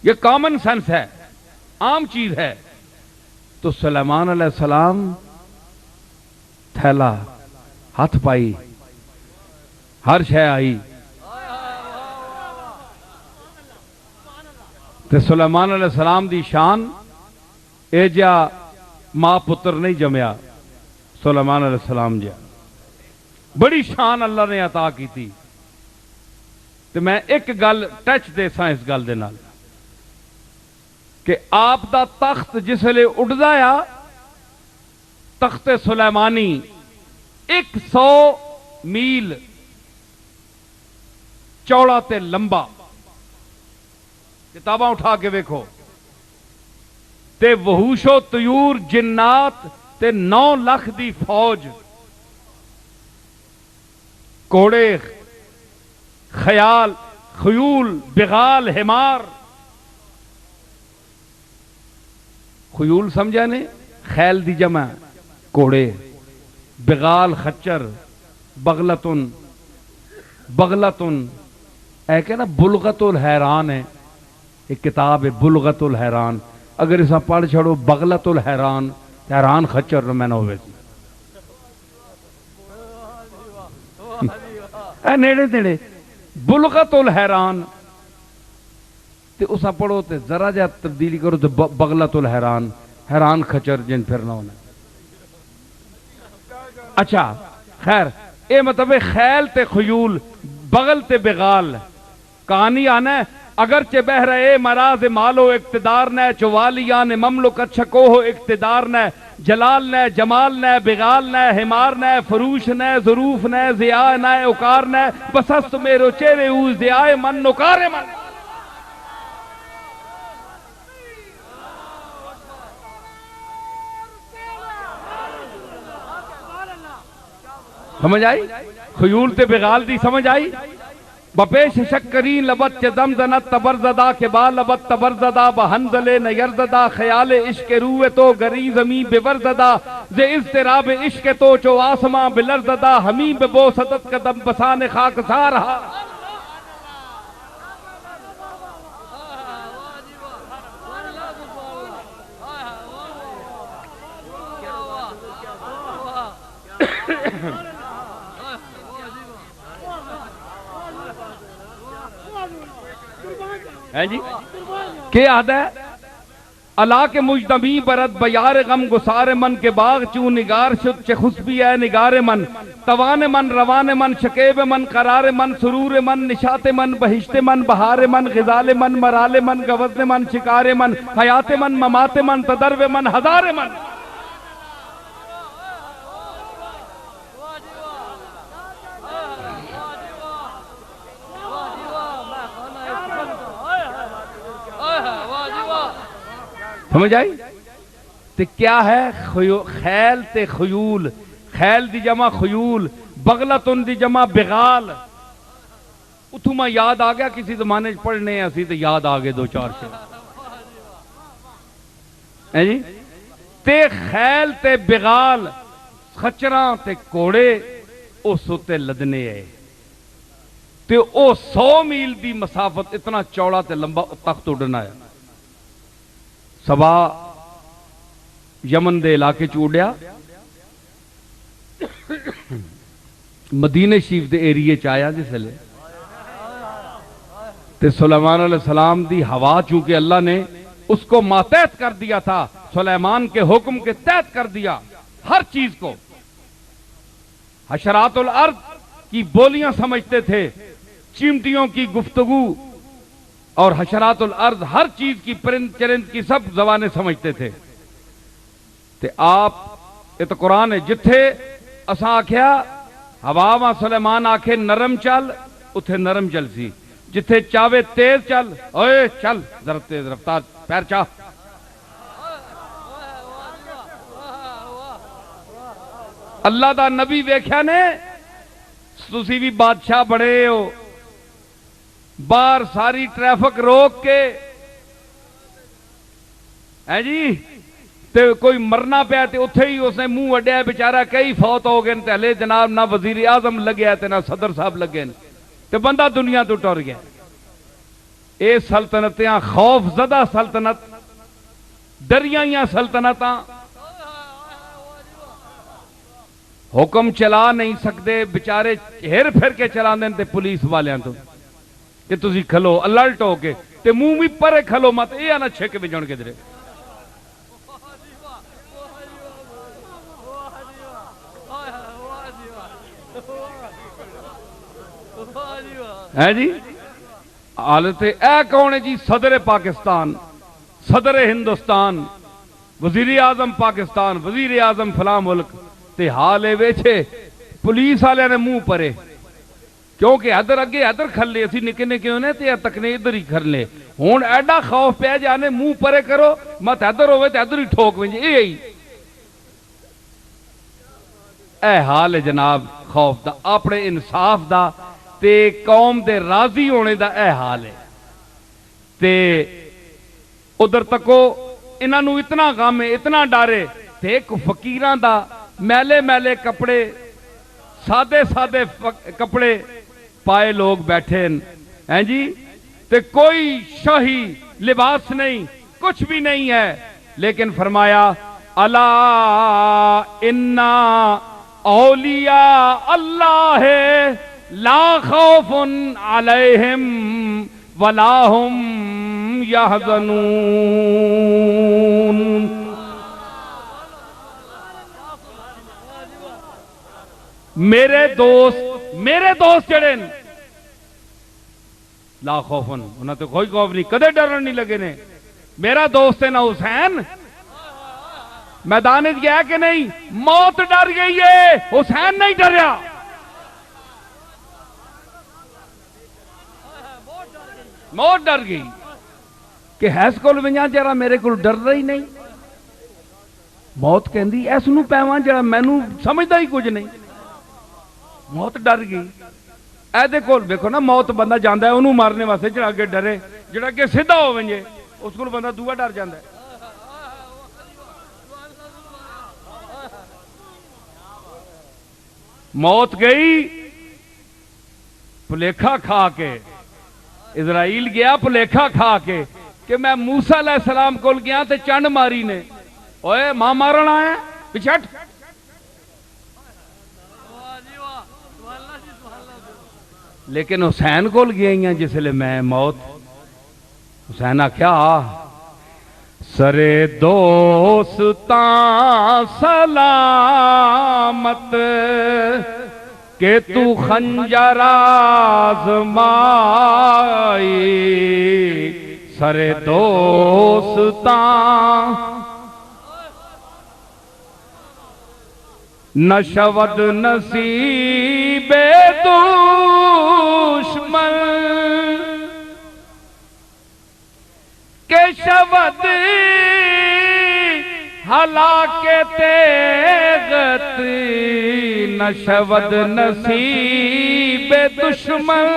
یہ common sense ہے، عام چیز ہے. تو سلیمان علیہ السلام تھیلا ہاتھ پائی، ہر شے آئی. تے سلیمان علیہ السلام دی شان اے جا ماں پتر نہیں جمیا سلیمان علیہ السلام جا، بڑی شان اللہ نے عطا کی تھی. تے میں ایک گل ٹچ دے ساں اس گل دے نال کہ آپ دا تخت جس لے اڑدا آ، تخت سلیمانی 100 میل چوڑا تے لمبا، کتاباں اٹھا کے ویکھو، تے وحوش و طیور جنات تے 9 لاکھ دی فوج، کوڑے خیال خیول بغال حمار. خیول سمجھا نے؟ خیل دی جمع کوڑے، بغال خچر، بغلتن اے کہ نا بلغت الحیران ہے، ایک کتاب ہے بلغت الحیران، اگر اسا پڑھ چھڑو بغلت الحیران، حیران خچر میں نہ ہوئے اے نیڑے نیڑے بلغت الحیران. تے اسا پڑھو تے ذرا جا تبدیلی کرو تے بغلت الحیران، حیران خچر جن پھرنا ہونا. اچھا خیر، اے مطلب خیل تے خیول، بغل تے بغال. کہانی آنا ہے اگرچہ بہ رہے مراز مالو اقتدار نے، چوالیان مملکت چھکو ہو اقتدار نے، جلال نے جمال نے بغال نے حمار نے فروش نے ظروف نے ضیاء نے اکار نے، بسست میرو چہرے او ضیاء من نکار من. سمجھ آئی؟ خیول تے بغال دی سمجھ آئی؟ بپیش شکرین لبت چے دم زنت تبرزدہ کے با لبت تبرزدہ بہنزل نیرزدہ خیال عشق روح تو گری زمین بورزدہ زی اضطراب عشق تو چو آسمان بلرزدہ ہمیں ببو صدت قدم بسان خاک سارہا. ہے جی کیا عہد ہے؟ اللہ کے مجتمعی برد بیار غم گسار من کے باغ چوں نگار شد چے خسبی ہے نگار من، توان من روان من شکیب من قرار من سرور من نشات من بہشت من بہار من غزال من مرال من گوزن من شکار من حیات من ممات من تدرو من ہزار من. سمجھ آئی؟ تے کیا ہے خیل تے خیول، خیل دی جمع خیول، بغلتن دی جمع بغال. اتھو میں یاد آ گیا کسی زمانے پڑھنے ہیں اسی تے یاد آ گئے 2-4 سے ہے جی. تے خیل تے بغال خچراں تے کوڑے او سوتے لدنے ہے تے او 100 میل دی مسافت اتنا چوڑا تے لمبا تخت اڑنا ہے. سبا یمن دے علاقے چوڑیا مدینہ شریف دے ایریے چایا جس لے تے سلیمان علیہ السلام دی ہوا چونکہ اللہ نے اس کو ماتحت کر دیا تھا، سلیمان کے حکم کے تحت کر دیا ہر چیز کو. حشرات الارض کی بولیاں سمجھتے تھے، چیمٹیوں کی گفتگو اور حشرات الارض ہر چیز کی پرند چرند کی سب زبانیں سمجھتے تھے. تے آپ یہ تو قرآن ہے جتھے اساں آکھیا ہوا ماں سلیمان آکھے نرم چل اتھے نرم چل سی، جتھے چاوے تیز چل اوے چل ذرا تیز رفتار پیر چاہ. اللہ دا نبی ویکھیا نے تسی بھی بادشاہ بڑے ہو، باہر ساری ٹریفک روک کے ہے جی تے کوئی مرنا پیا تے اتھے ہی اس نے منہ اڈیا بیچارہ کئی فوت ہو گئے تے ہلے جناب نہ وزیر اعظم لگیا تے نہ صدر صاحب لگے تے بندہ دنیا تو ٹر گیا. اے سلطنتیاں خوف زدہ سلطنت، ڈریاں سلطنتاں حکم چلا نہیں سکتے، بچارے ہر پھر کے چلا دیں تے پولیس والیاں تو کہ تسی کھلو الرٹ ہو کے تے منہ بھی پرے کھلو مت، اے نہ چھک وجن کے درے ہے جی۔ حالت اے کون ہے جی؟ صدر پاکستان، صدر ہندوستان، وزیر اعظم پاکستان، وزیر اعظم فلاں ملک تے حالے ویچے پولیس والے نے منہ پرے، کیونکہ ادھر اگے ادھر کھلے اسی نکے نکے ہونے تے تکنے ادھر ہی کھلے، ہون ایڈا خوف پہ جانے منہ پرے کرو مت ادھر ہوئے تے ادھر ہی ٹھوک ونجے، اے حال ہے جناب خوف دا، اپنے انصاف دا تے قوم دے راضی ہونے دا اے حال ہے۔ تے ادھر تکو انہوں اتنا غم ہے، اتنا ڈارے تے ایک فقیران دا میلے میلے کپڑے، سادے سادے کپڑے پائے لوگ بیٹھے ہیں جی، تے کوئی شاہی لباس نہیں، کچھ بھی نہیں ہے، لیکن فرمایا الا انا اولیاء اللہ لا خوف علیہم ولا ہم یحزنون۔ میرے دوست جڑے لا خوفن، انہوں نے کوئی خوف نہیں، کدے ڈرن نہیں لگے نے۔ میرا دوست ہے نا حسین، میدان گیا کہ نہیں، موت ڈر گئی ہے، حسین نہیں ڈریا۔ موت ڈر گئی کہ ایس کول ونجاں جرا میرے کول ڈر رہی نہیں، موت کہندی ایس نو پیواں جڑا مینوں سمجھدا ہی کچھ نہیں، موت ڈر گئی۔ اے دے کول دیکھو نا، موت بندہ جاندا ہے انہوں مارنے واسطے جڑا اگے ڈرے، جڑا اگے سیدھا ہو ونجے اس کول بندہ دوہا ڈر جاندا ہے۔ موت گئی پلیکھا کھا کے، اسرائیل گیا پلیکھا کھا کے کہ میں موسیٰ علیہ السلام کول گیا تے چنڈ ماری نے، اوے ماں مارنا ہے پچھٹ۔ لیکن حسین کول گیا جس لئے میں موت، حسین آکھیا سرے دوستاں سلامت کہ تو خنجر آزمائی، سرے دوستاں نشود نصیب دشمن کہ شود ہلاکت تیغت نشود نصیب دشمن۔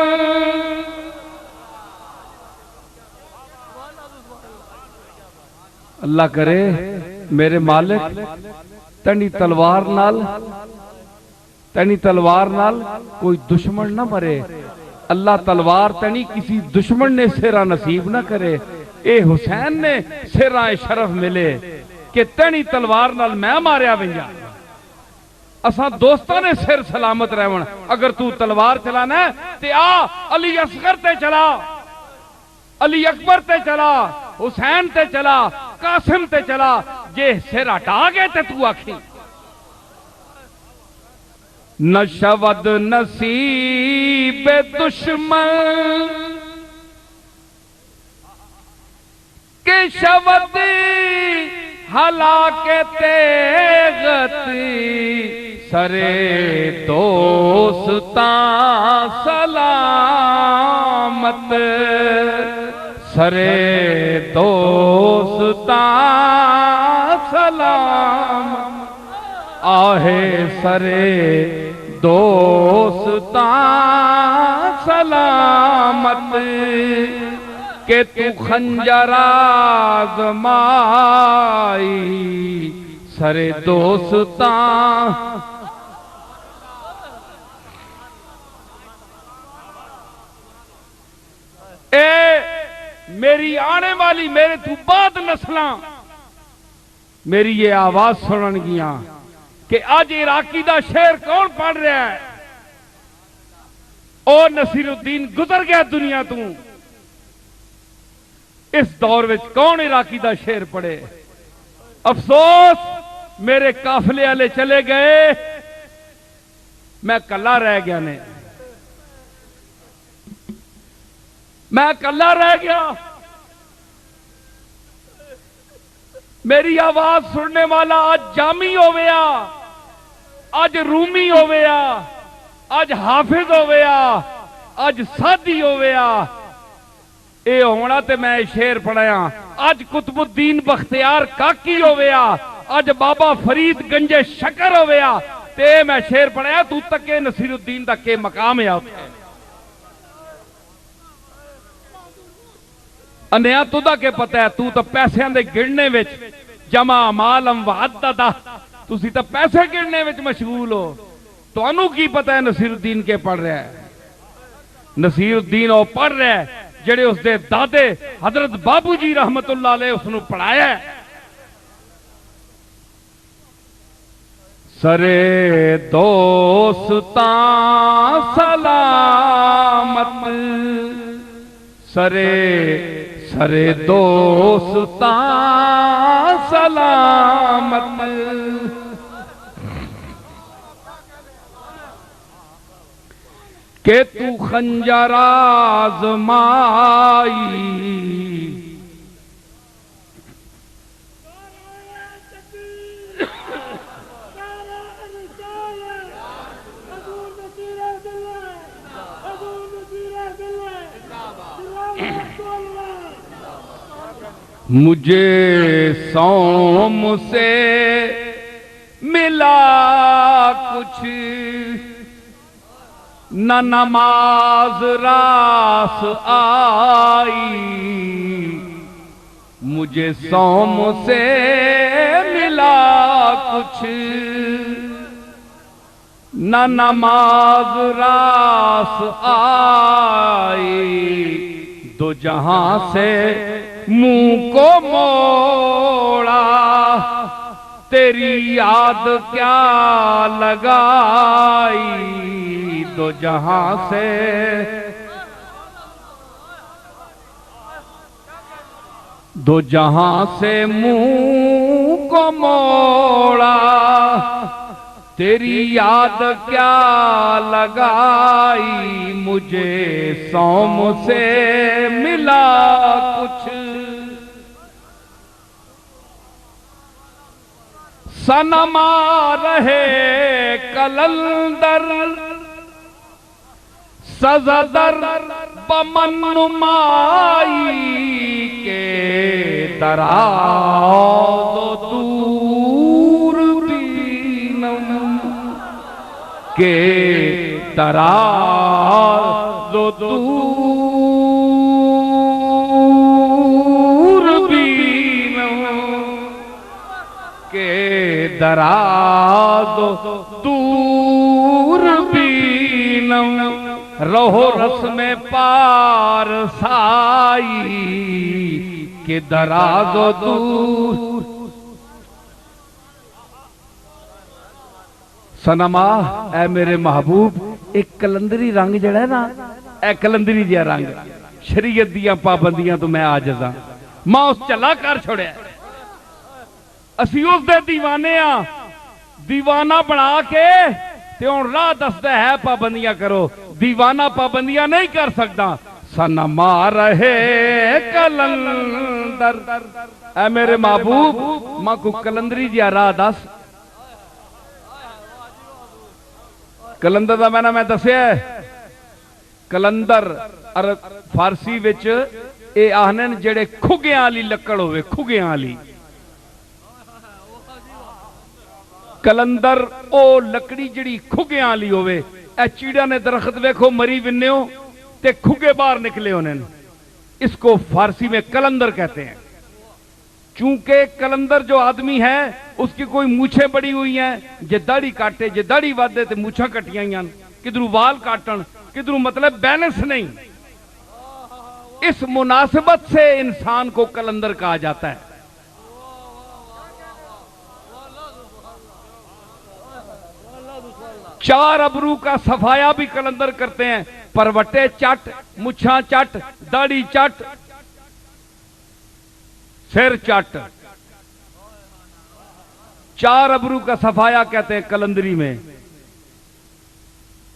اللہ کرے میرے مالک تنی تلوار نال کوئی دشمن نہ مرے، اللہ تلوار تنی کسی دشمن نے سیرہ نصیب نہ کرے۔ اے حسین نے سیرہ شرف ملے کہ تنی تلوار نال میں ماریا ونجا، اساں دوستاں نے سر سلامت رہون۔ اگر تو تلوار چلانا ہے تے آ علی اصغر تے چلا، علی اکبر تے چلا، حسین تے چلا، قاسم تے چلا، جے سر ہٹا گئے تے تو آکھی نشود نصیب دشمن کہ شود ہلاکت تیغت سرے دوستاں سلامت، سرے دوستاں سلامت، آہے سرے دوستاں سلامت کہ تو خنجر آزمائی، سرے دوستاں۔ اے میری آنے والی میرے تو بعد نسلاں میری یہ آواز سنن گیاں کہ آج عراقی دا شعر کون پڑھ رہا ہے؟ او نصیر الدین گزر گیا دنیا تو، اس دور وچ کون عراقی دا شعر پڑھے؟ افسوس میرے قافلے والے چلے گئے، میں کلا رہ گیا نے، میں کلا رہ گیا۔ میری آواز سننے والا آج جامی ہو گیا، آج رومی ہو گیا، آج حافظ ہو گیا، آج سادی ہو گیا، اے ہونا تے میں شعر پڑھایا۔ آج قطب الدین بختیار کاکی ہو گیا، آج بابا فرید گنجے شکر ہو گیا، تے میں شعر پڑھایا۔ تو تکے نصیر الدین تک کے مقام ہے اتنے انیا تو دا کے پتہ ہے، تو پیسے دے گرنے وچ جمع مال اموات دا تسی تا پیسے گرنے وچ مشغول ہو، تو انہوں کی پتہ ہے نصیر الدین کے پڑھ رہا ہے؟ نصیر الدین وہ پڑھ رہا ہے جڑے اس دے دادے حضرت بابو جی رحمت اللہ علیہ اس نے پڑھایا ہے۔ سرے دوستاں سلامت، سرے دوستاں سلامت، کہ تو خنجر آزمائی، مجھے سوم سے ملا کچھ، نہ نماز راس آئی، مجھے سوم سے ملا کچھ، نہ نماز راس آئی، دو جہاں سے منہ کو موڑا، تیری یاد کیا لگائی، دو جہاں سے منہ کو موڑا، تیری یاد کیا لگائی، مجھے سوم سے ملا کچھ، صنما رہے کلندر سزدر بمن نمائی، کے دراز و دور بینم، کے دراز و دور بینم، کے دراز و دور بینم، رہو رسم پارسائی، کہ دراز و دور۔ صنما اے میرے محبوب، ایک کلندری رنگ جڑا ہے نا، اے کلندری جیا رنگ شریعت دیاں پابندیاں تو میں آجز ہاں، ماں اس چلا کر چھوڑے، اسی اس دے دیوانے ہاں، دیوانہ بنا کے تے ان راہ دستے ہے پابندیاں کرو، دیوانہ پابندیاں نہیں کر سکتا۔ صنما رہے کلندر، اے میرے محبوب ماں کو کلندری جیا راہ دس۔ کلندر دا میں دسے ہے، کلندر فارسی وچ اے آہنن جڑے کھگیاں والی لکڑ ہوئے، کھگیاں والی کلندر او لکڑی جڑی کھگیاں والی ہوئے، اے چیڑا نے درخت ویکھو مری ونے ہو تے کھگے باہر نکلے ہونے، اس کو فارسی میں کلندر کہتے ہیں۔ چونکہ کلندر جو آدمی ہے اس کی کوئی مونچھیں بڑی ہوئی ہیں، جے داڑھی کاٹے جے داڑھی وادے تے مونچھاں کٹیاں ہیں، کدھروں وال کاٹن کدھروں، مطلب بیلنس نہیں، اس مناسبت سے انسان کو کلندر کہا جاتا ہے۔ چار ابرو کا صفایا بھی کلندر کرتے ہیں، پروٹے چٹ، مچھاں چٹ، داڑھی چٹ، سر چٹ، چار ابرو کا صفایا کہتے ہیں کلندری میں،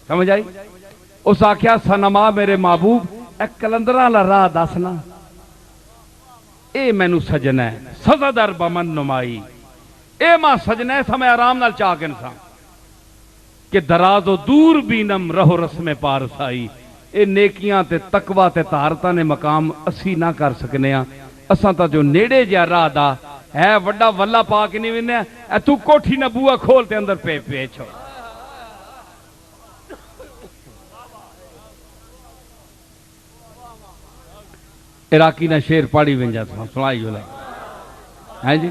سمجھ آئی؟ اس آخیا سنما میرے محبوب اے کلندراں لا راہ دسنا، اے مینو سجنا ہے سزا در بمن نمائی، اے ماں سجنا ہے سمے آرام نال چاک انسان کہ دراز و دور بینم رہو رسم پارس آئی۔ اے نیکیاں تے تقوی تے طہارتاں نے مقام اسی نہ کر سکنے ہاں، اساں تا جو نیڑے جا راہ دا ہے وڈا ولا پا کے نہیں وینے اے تو کوٹھی نہ بوا کھول تے اندر پے چھو۔ عراقی نہ شیر پاڑی ونجا سنائی ہولا ہے جی۔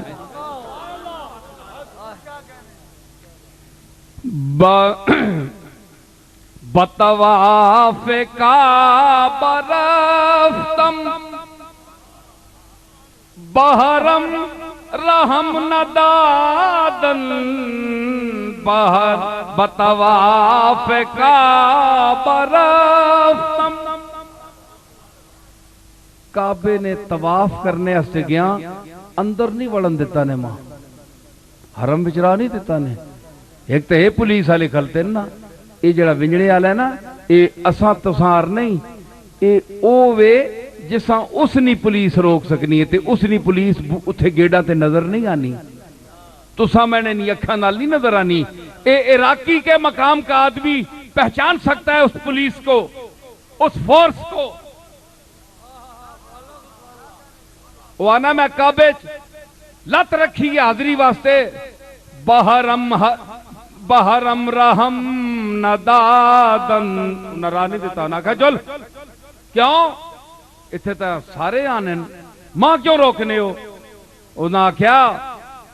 بطواف کعبہ رفتم بحرم رحم ندادن، بطواف کعبہ رفتم، کعبے نے طواف کرنے اسے گیا اندر نہیں وڑن دیتا نے ماں، حرم بچرا نہیں دیتا نے۔ ایک تو یہ پولیس والے کھلتے نا، یہ جڑا ونجڑے والا ہے نا، یہ اساں تسار نہیں، یہ او وے جساں اس نی پولیس روک سکنی ہے تے اس نی پولیس اتھے گیڑا تے نظر نہیں آنی، تساں میں نے نی اکھاں نال نہیں نظر آنی۔ اے عراقی کے مقام کا آدمی پہچان سکتا ہے اس پولیس کو، اس فورس کو۔ وانا میں کعبے لت رکھی ہے حاضری واسطے، بحرم رحم ندادن، نرانی دیتا نا کہا چل کیوں اتھے تا سارے آنے ماں کیوں روکنے ہو؟ انہاں کیا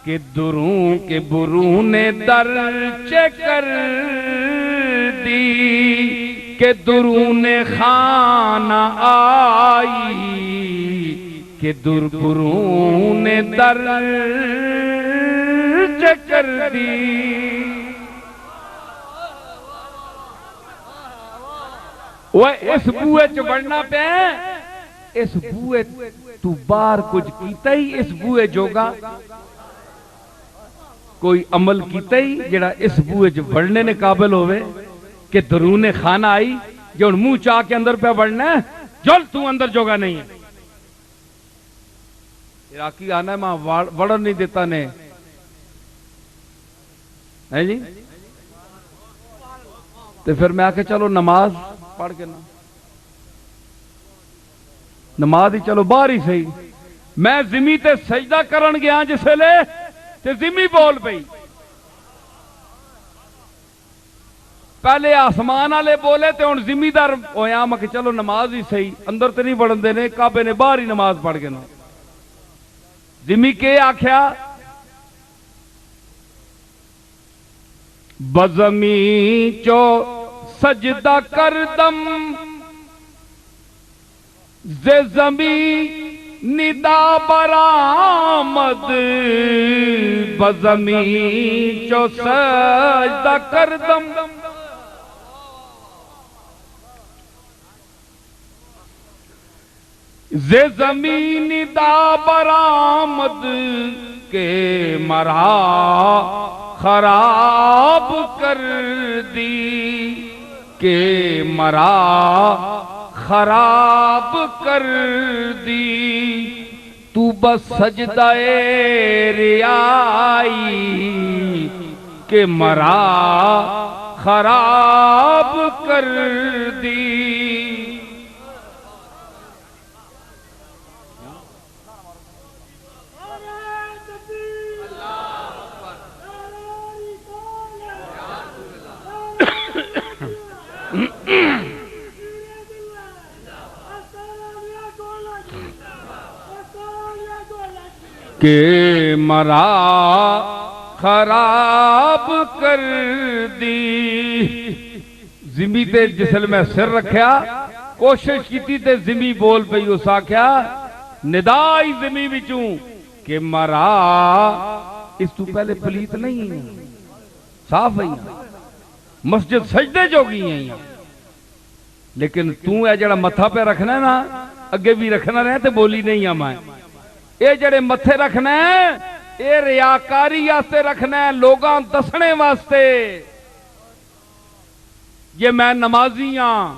کہ دروں کے برون در چکر دی، کہ درون خانہ آئی، کہ در برون در چکر دی۔ وہ اس بوئے چ بڑھنا پہ اس بوئے تو بار کچھ کیتا ہی اس بوئے جوگا کوئی عمل کیتا ہی جڑا اس بوئے چ بڑھنے نے قابل ہوئے کہ درون خانہ آئی جو منہ چاہ کے اندر پہ بڑھنا ہے جل تو اندر جوگا نہیں ہے۔ عراقی آنا ہے ماں وڑن نہیں دیتا نے ہے جی، تو پھر میں آکے چلو نماز پڑھ کے نماز ہی چلو باہر ہی صحیح، میں زمین تے سجدہ کرن گیا جسے لے تے زمین بول پئی، پہلے آسمان والے بولے تے ہن زمین دار ہویا میں کہ چلو نماز ہی صحیح، اندر تے نہیں بڑھن دینے، کعبے نے باہر ہی نماز پڑھ کے زمین کے آکھیا بزمی چو سجدہ کردم ز زمین ندا برآمد، بزمی چو سجدہ کردم ز زمین ندا برآمد، کہ مرا خراب کر دی، کہ مرا خراب کر دی، تو بس سجدہ ریائی، کہ مرا خراب کر دی۔ کہ مرا خراب کر دی، زمین تے جسل میں سر رکھیا کوشش کی تے زمین بول پئی، اس آکھیا ندائی زمین وچوں کہ مرا اس تو پہلے پلیت نہیں ہیں، صاف ہیں، مسجد سجدے جو گئی ہیں، لیکن تو اے جڑا متھا پہ رکھنا ہے نا، اگے بھی رکھنا رہے تے بولی نہیں آمائیں، اے جڑے متھے رکھنا ہے اے ریاکاری واسطے رکھنا ہے، لوگاں دسنے واسطے یہ میں نمازی ہاں،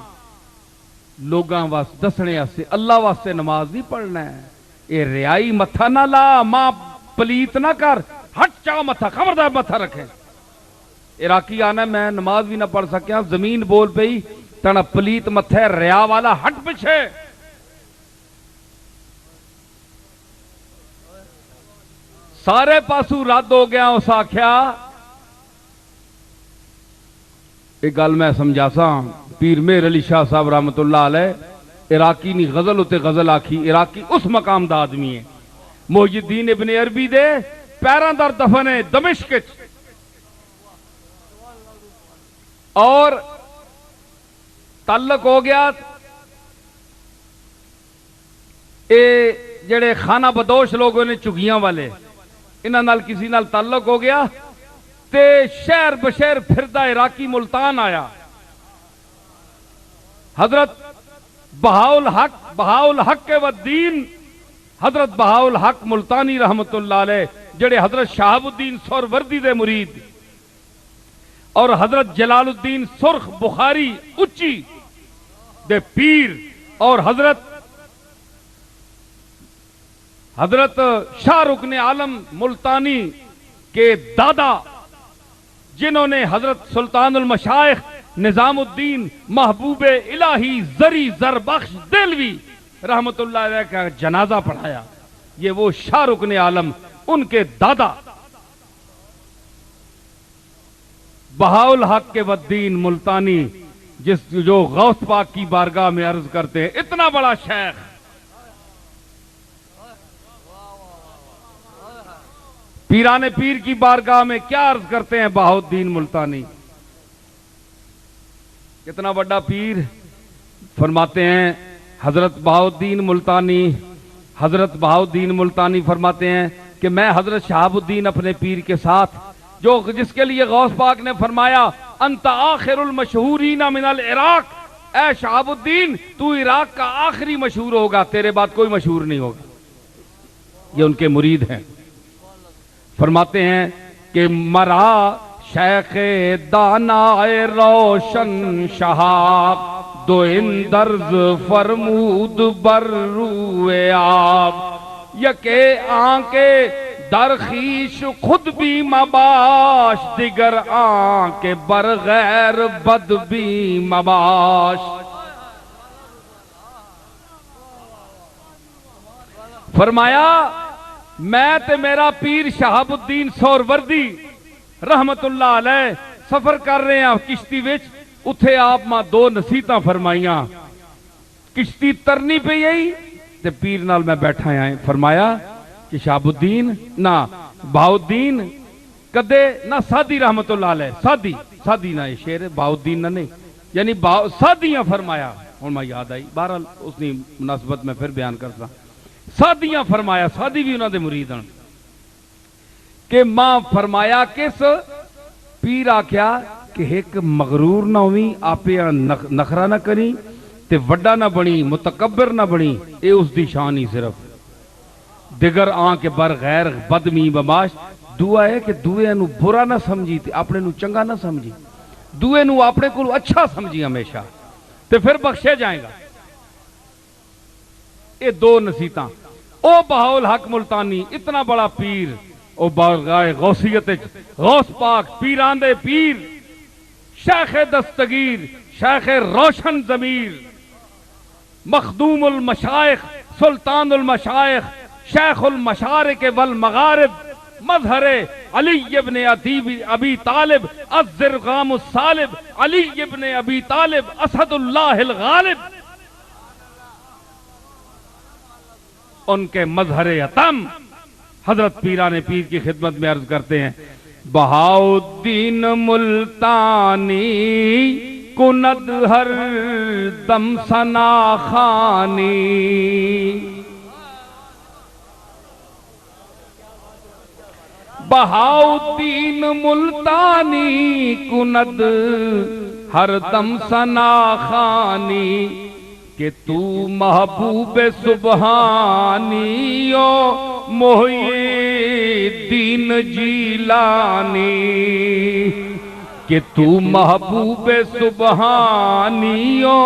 لوگاں واسطے دسنے واسطے، اللہ واسطے نماز نہیں پڑھنا ہے۔ اے ریائی متھا نہ لا، ماں پلیت نہ کر، ہٹ چاہ متھا، خبردار متھا رکھیں۔ عراقی آنا میں نماز بھی نہ پڑھ سکیا، زمین بول پئی تنا پلیت متھے ریا والا ہٹ پچھے۔ سارے پاسو رد ہو گیا، اس آکھیا ایک گل میں سمجھا سا، پیر مہر علی شاہ صاحب رحمت اللہ علیہ عراقی نی غزل ہوتے غزل آکھی، عراقی اس مقام دا آدمی ہے، محی الدین ابن عربی دے پیران در دفن ہے دمشق، اور تعلق ہو گیا اے جڑے خانہ بدوش لوگوں نے چگیاں والے، انہاں نال کسی نال تعلق ہو گیا تے شہر بشہر پھردہ عراقی ملتان آیا۔ حضرت بہاءالحق والدین، حضرت بہاءالحق ملتانی رحمت اللہ علیہ جڑے حضرت شہاب الدین سہروردی دے مرید، اور حضرت جلال الدین سرخ بخاری اچی دے پیر، اور حضرت شاہ رکن عالم ملتانی کے دادا، جنہوں نے حضرت سلطان المشائخ نظام الدین محبوب الہی زری زربخش دلوی رحمت اللہ علیہ کا جنازہ پڑھایا، یہ وہ شاہ رکن عالم، ان کے دادا بہاءالحق کے والدین ملتانی، جو غوث پاک کی بارگاہ میں عرض کرتے ہیں، اتنا بڑا شیخ، پیران پیر کی بارگاہ میں کیا عرض کرتے ہیں بہاءالدین ملتانی، کتنا بڑا پیر، فرماتے ہیں حضرت بہاءالدین ملتانی فرماتے ہیں کہ میں حضرت شہاب الدین اپنے پیر کے ساتھ، جس کے لیے غوث پاک نے فرمایا انت آخر المشہورین من العراق، اے شہاب الدین تو عراق کا آخری مشہور ہوگا، تیرے بعد کوئی مشہور نہیں ہوگا، یہ ان کے مرید ہیں۔ فرماتے ہیں کہ مرا شیخ دانا روشن شہاب دو اندرز فرمود بر روئے آب، یکے آنکے درخیش خود بھی مباش، دیگر آنکے بر غیر بد بھی مباش۔ فرمایا میں تے میرا پیر شہاب الدین سہروردی رحمت اللہ علیہ سفر کر رہے ہیں کشتی وچ، اتھے آپ ماں دو نصیحتاں فرمائیاں، کشتی ترنی پہ یہی تے پیر نال میں بیٹھا ہیں، فرمایا کہ شہاب الدین نہ بہاءالدین کدے نہ سادی رحمت اللہ علیہ، سادی نہ یہ شعر ہے، بہاءالدین نہ نہیں، یعنی سادیاں فرمایا، اور میں یاد آئی، بہرحال اس نے مناسبت میں پھر بیان کرتا، سادیاں فرمایا، سادی بھی انہوں نے مرید ہیں کہ ماں فرمایا کس پیر آکھیا کہ ایک مغرور نہ ہوئی، آپے نخرہ نہ کری تے وڈا نہ بنی، متکبر نہ بنی، اے اس دی شان ہی صرف، دیگر آن کے بر غیر بدمی بماش، دعا ہے کہ دوئے نو برا نہ سمجھی تے اپنے نو چنگا نہ سمجھی، دوئے نو اپنے کو اچھا سمجھی ہمیشہ تے پھر بخشے جائیں گا۔ اے دو نصیحتاں، او بہاءالحق ملتانی اتنا بڑا پیر، او بارگاہ غوثیت غوث پاک پیران دے پیر، شیخ دستگیر، شیخ روشن ضمیر، مخدوم المشائخ، سلطان المشائخ، شیخ المشارق والمغارب، مظہر علی ابن ابی طالب الزرغام الصالب، علی ابن ابی طالب اسد اللہ الغالب، ان کے مظہر اتم حضرت پیران پیر کی خدمت میں عرض کرتے ہیں، بہاءالدین ملتانی کند ہر دم ثنا خوانی بہاؤدین ملتانی کند ہر دم ثنا خوانی کہ تو محبوب سبحانی او محی الدین جیلانی کہ تو محبوب سبحانی او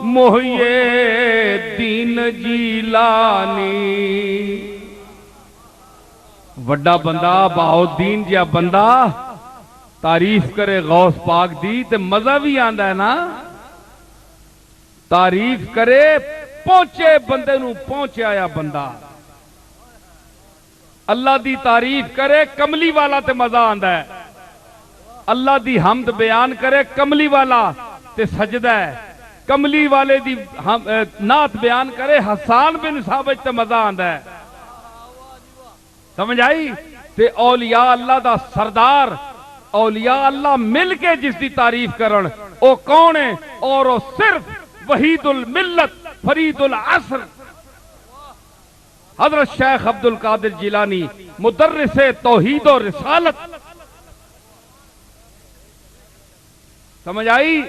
محی الدین جیلانی وڈا بندہ بہاؤدین جیا بندہ تعریف کرے غوث پاک دی تے مزہ بھی آندا ہے نا تعریف کرے پہنچے بندے نو پہنچے آیا بندہ اللہ دی تعریف کرے کملی والا تے مزہ آندا ہے اللہ دی حمد بیان کرے کملی والا تے سجدہ ہے کملی والے دی نعت بیان کرے حسان بن ثابت تے مزہ آندا ہے سمجھ آئی تے اولیاء اللہ دا سردار اولیاء اللہ مل کے جس دی تعریف کرن او کون ہے اور او صرف وحید الملت فرید العصر حضرت شیخ عبد القادر جیلانی مدرس توحید و رسالت سمجھ آئی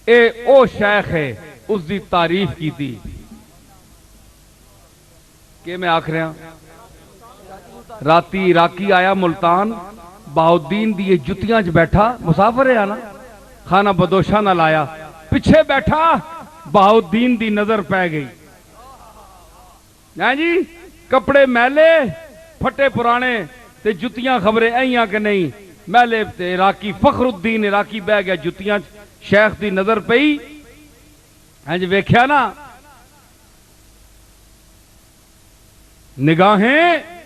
اے او شیخ ہے اس دی تعریف کی تھی کہ میں آکھ رہا راتی عراقی آیا ملتان بہاؤدین دی جتیاں چ بیٹھا مسافر ہے نا کھانا بدوشا نہ لایا پیچھے بیٹھا بہاؤدین دی نظر پہ گئی جی کپڑے میلے پھٹے پرانے تے جتیاں خبریں ایاں کہ نہیں میلے تے عراقی فخر الدین عراقی بہ گیا جتیاں شیخ دی نظر پئی جی ویکھیا نا نگاہیں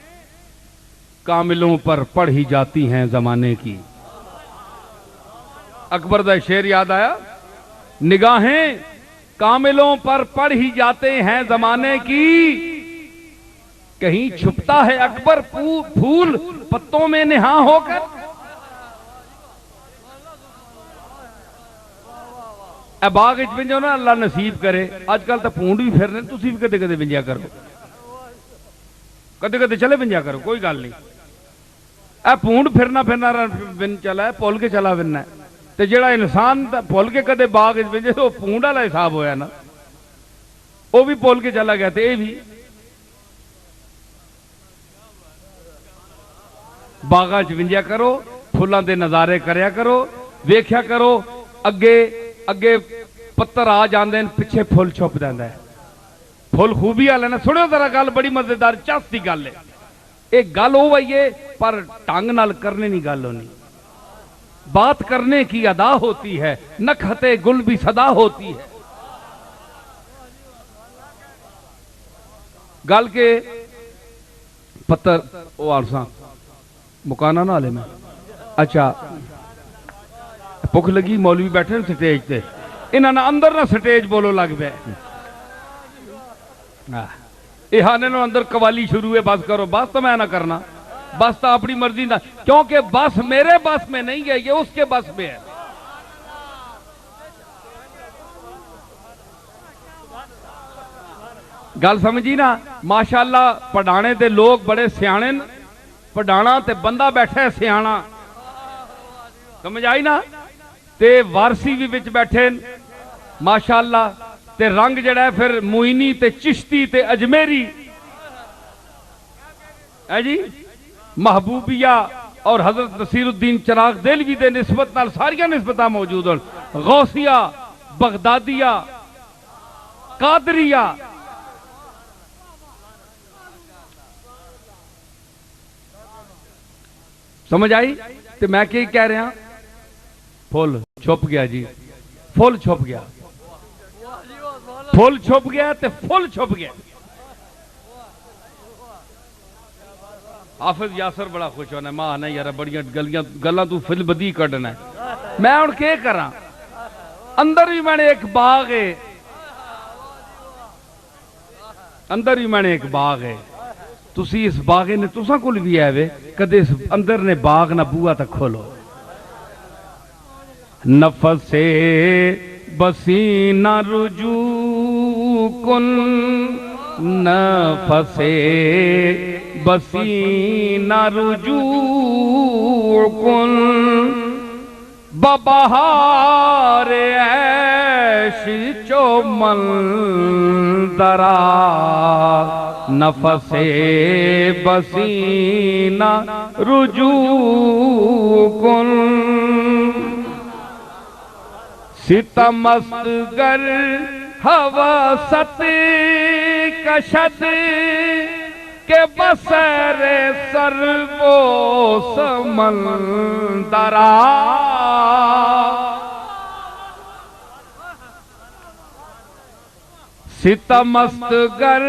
کاملوں پر پڑھ ہی جاتی ہیں زمانے کی اکبر دا شعر یاد آیا نگاہیں کاملوں پر پڑھ ہی جاتے ہیں زمانے کی کہیں چھپتا ہے اکبر پھول پتوں میں نہاں ہو کر اے باغ اچ ونجو نا اللہ نصیب کرے آج کل تا پونڈ بھی پھرنے تسی بھی کدے کدے ونجیا کرو کدے کدے چلے ونجیا کرو کوئی گل نہیں اے پونڈ پھرنا ون چلا ہے پول کے چلا وننا ہے تے جڑا انسان پول کے کدے باغ اچ ونجے تو پونڈ والا حساب ہویا نا وہ بھی پول کے چلا گیا تے اے بھی باغاں چ ونجیا کرو پھلاں دے نظارے کریا کرو ویکھیا کرو اگے پتر آ جاندے ہیں پیچھے پھول چھپ جاندا ہے پھول خوبی والے نا سنو ذرا گل بڑی مزیدار چس دی گل ہے ایک گل ہو وئی ہے پر ٹانگ نال کرنے نہیں گل ہونی بات کرنے کی ادا ہوتی ہے نکھتے گل بھی صدا ہوتی ہے گل کے پتر او آرساں مکانا نہ لے میں اچھا پک لگی مولوی بیٹھے سٹیج تے انہاں نے اندر نہ سٹیج بولو لگ پے ایہانے نو اندر قوالی شروع ہے بس کرو بس تو میں نہ کرنا بس تو اپنی مرضی نہ کیونکہ بس میرے بس میں نہیں ہے یہ اس کے بس میں ہے گل سمجھی نا ماشاءاللہ پڑھانے تے لوگ بڑے سیانے پڑھانا تے بندہ بیٹھے سیانا سمجھ آئی نا تے وارسی بھی بچ بیٹھے ماشاءاللہ تے رنگ جڑا ہے پھر موئینی تے چشتی تے اجمیری ہے جی محبوبیہ اور حضرت نصیر الدین چراغ دہلوی دے نسبت نال ساریاں نسبتاں موجود ہیں غوثیہ بغدادیہ قادریہ سمجھ آئی تے میں کیا کہہ رہا ہوں پھول چھپ گیا جی پھول چھپ گیا پھول چھپ گیا تے پھول چھپ گیا حافظ یاسر بڑا خوش ہونا ہے ماں نہیں یار بڑیاں گلاں تو فل بدی کڈنا ہے میں ہن کے کراں اندر بھی میں نے ایک باغ ہے اندر بھی میں نے ایک باغ ہے تسی اس باغے نے تساں کول بھی آوے کدے اس اندر نے باغ نہ بوا تک کھولو نفس بسینہ رجوع کن، نفس بسینہ رجوع کن، ببہار عیش چو منظرا، نفس بسینہ رجوع کن، ستمست گر حواست کشد کہ بسر سر و سمندرا، ستمست گر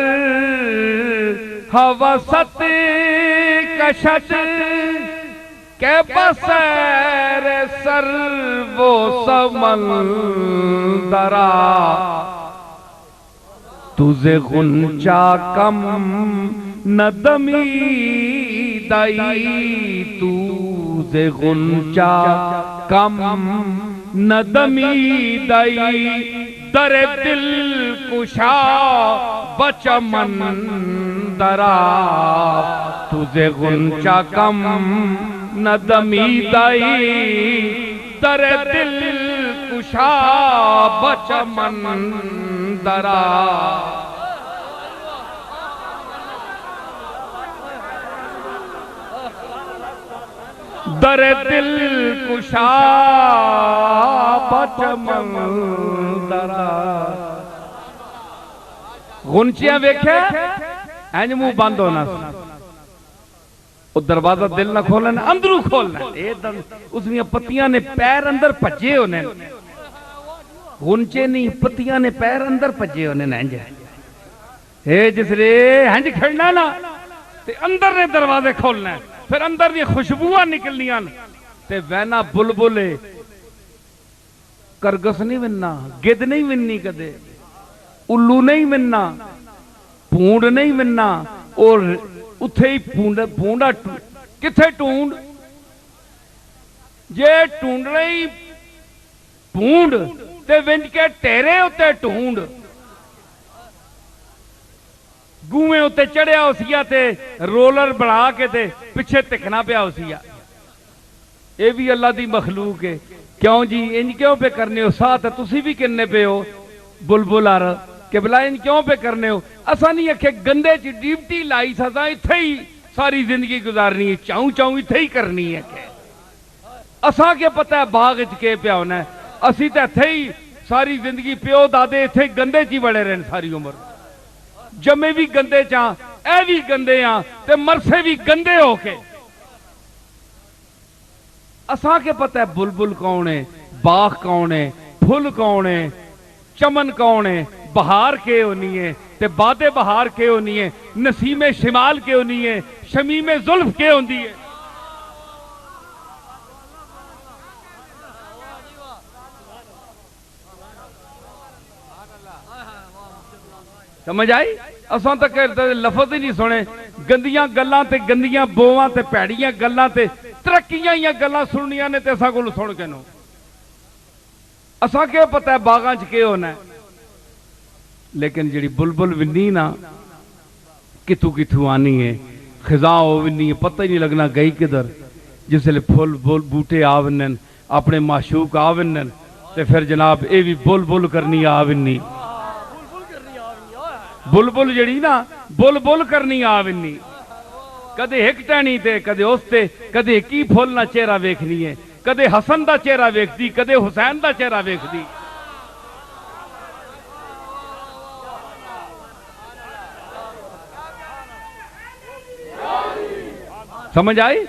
حواست کشد کہ بسر سر و سمندرا، تجھے غنچہ کم ندمی دائی، تجھے غنچہ کم ندمی دائی، در دل کشا بچمن درا، تجھے غنچہ کم ندمی دائی، در دل کشا بچمن درا، در دل کشا بچمن درا۔ غنچیاں ویکھے اینج منہ بند ہونا، وہ دروازہ دل نہ کھولنا، اندروں کھولنا، اس میں پتیاں نے پیر اندر پجے ہونے، غنچے نہیں پتیاں نے پیر اندر پجے ہونے نینج ہے، جس لئے ہنج کھڑنا نا تے اندر نے دروازے کھولنا ہے، پھر اندر دی خوشبوہ نکلنیاں تے وینا بلبلے کرگس نہیں وننا، گد نہیں وننی کدے، الو نہیں وننا، پونڈ نہیں وننا، اور اتھے ہی پونڈا کتھے ٹونڈ جے ٹونڈ رہی پونڈ تے ونج کے ٹیرے ہوتے ٹونڈ، گوئے ہوتے چڑھیا ہوسیا تے رولر بڑھا کے تے پچھے تکنا پیا ہوسیا، اے بھی اللہ دی مخلوق ہے، کیوں جی انج کیوں پہ کرنے ہو، ساتھ تسی بھی کرنے پہ ہو بلبل آ رہا کہ بلا ان کیوں پہ کرنے ہو، اسا نہیں اکھے گندے چی ڈیوٹی لائی سزا اتھے ہی ساری زندگی گزارنی ہے، چاؤں چاؤں اتھے ہی کرنی ہے کہ اسا کے پتہ ہے باغ اچکے پہ ہونا ہے، اسی تے اتھے ہی ساری زندگی پیو دادے اتھے گندے چی بڑے رہن ساری عمر، جمے بھی گندے چاہاں اے بھی گندے ہاں تے مرسے بھی گندے ہو کے، اسا کے پتہ ہے بلبل کون ہے، باغ کون ہے، پھل کون ہے، چمن کون ہے، بہار کے ہونی ہے تے باد بہار کے ہونی ہے، نسیم شمال کے ہونی ہے، شمیم زلف کے ہونی ہے، سمجھ آئی؟ اساں تک لفظ ہی نہیں سنے، گندیاں گلاں تے گندیاں بواں تے پیڑیاں گلاں تے ترقیاں یا گلاں سننیاں نے تے اساں کول سن کے نو، اساں کے پتہ ہے باغاں چ کے ہونا ہے، لیکن جڑی بلبل ونی نا کتھو کتھو آنی ہے، خزاں ہو ونی ہے، پتہ ہی نہیں لگنا گئی کدھر، جس لئے پھول بوٹے آونن اپنے معشوق آونن تے پھر جناب اے بھی بل کرنی آونی، بلبل جڑی نا بل کرنی آونی، کدے ایک ٹہنی تے کدے اس تے کدے کی پھول نہ چہرہ ویکھنی ہے، کدے حسن دا چہرہ ویکھ دی، کدے حسین دا چہرہ ویکھ دی، سمجھ آئی؟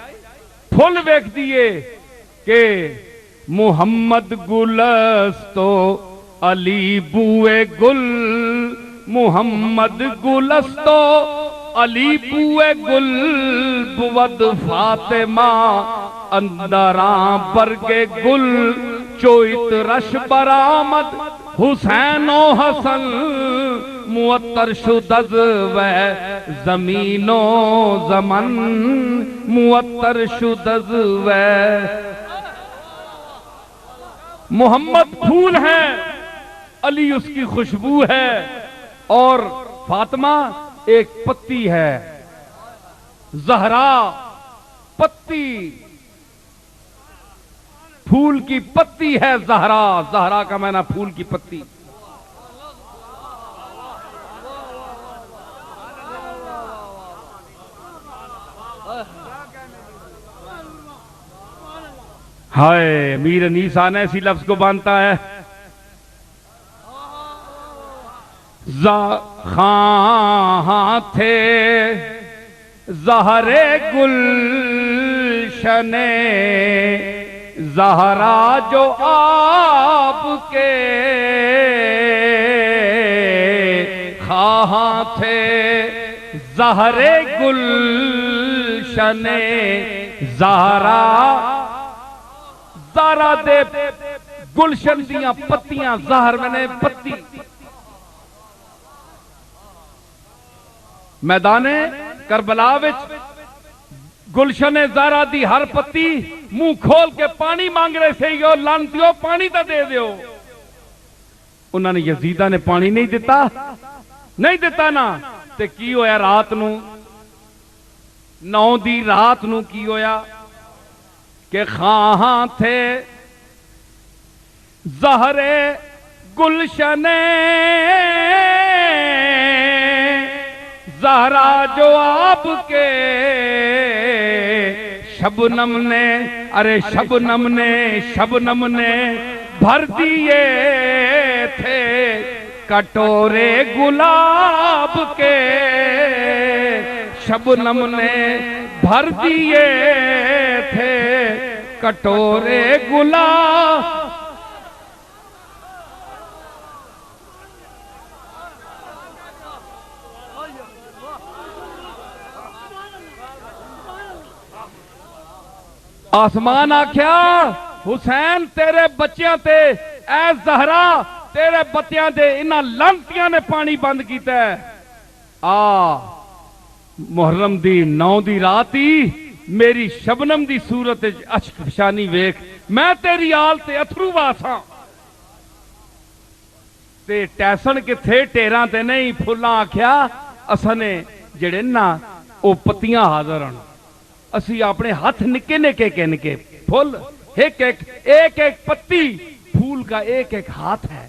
پھول ویکھ دیئے کہ محمد گلستو علی بوئے گل، محمد گلستو علی بوئے گل، بود فاطمہ اندران برگے گل، چوئت رش برآمد حسین و حسن، معطر شد از وے زمین و زمن، معطر شد از وے، محمد پھول ہے، علی اس کی خوشبو ہے، اور فاطمہ ایک پتی ہے، زہرا پتی، پھول کی پتی ہے زہرا، زہرا کا معنی پھول کی پتی۔ ہائے امیر انیس آنا اسی لفظ کو باندھتا ہے، خاں تھے زہر گلشن زہرا جو آپ کے، خواہاں تھے زہر گلشن زہرا، زہرا دے گلشن دیاں پتیاں، زہر میں نے پتی، میدان کربلا وچ گلشن زہرا دی ہر پتی منہ کھول کے پانی مانگ رہے سے، یو لانتیو پانی تا دے دیو۔ انہوں نے یزیدہ نے پانی نہیں دیتا نا، تے کی ہویا رات نو، 9 دی رات نو کی ہویا کہ خواہاں تھے زہر گلشن زہرا جو آپ کے، شبنم نے، ارے شبنم نے بھر دیے تھے کٹورے گلاب کے، شبنم نے بھر دیے تھے کٹورے گلاب۔ آسمان آکھیا حسین تیرے بچیاں تے، اے زہرا تیرے بچیاں تے انہاں لانتیاں نے پانی بند کیتا ہے۔ محرم دی 9 دی رات ہی میری شبنم دی صورت اشک فشانی ویکھ، میں تیری آل تے اتھرو واساں، تے ٹیسن کتھے ٹیراں تے نہیں، پھلاں آکھیا اساں نے جڑے نا او پتیاں حاضر ہن، اسی اپنے ہاتھ نکے نکے کے پھول، ایک ایک پتی پھول کا ایک ایک ہاتھ ہے،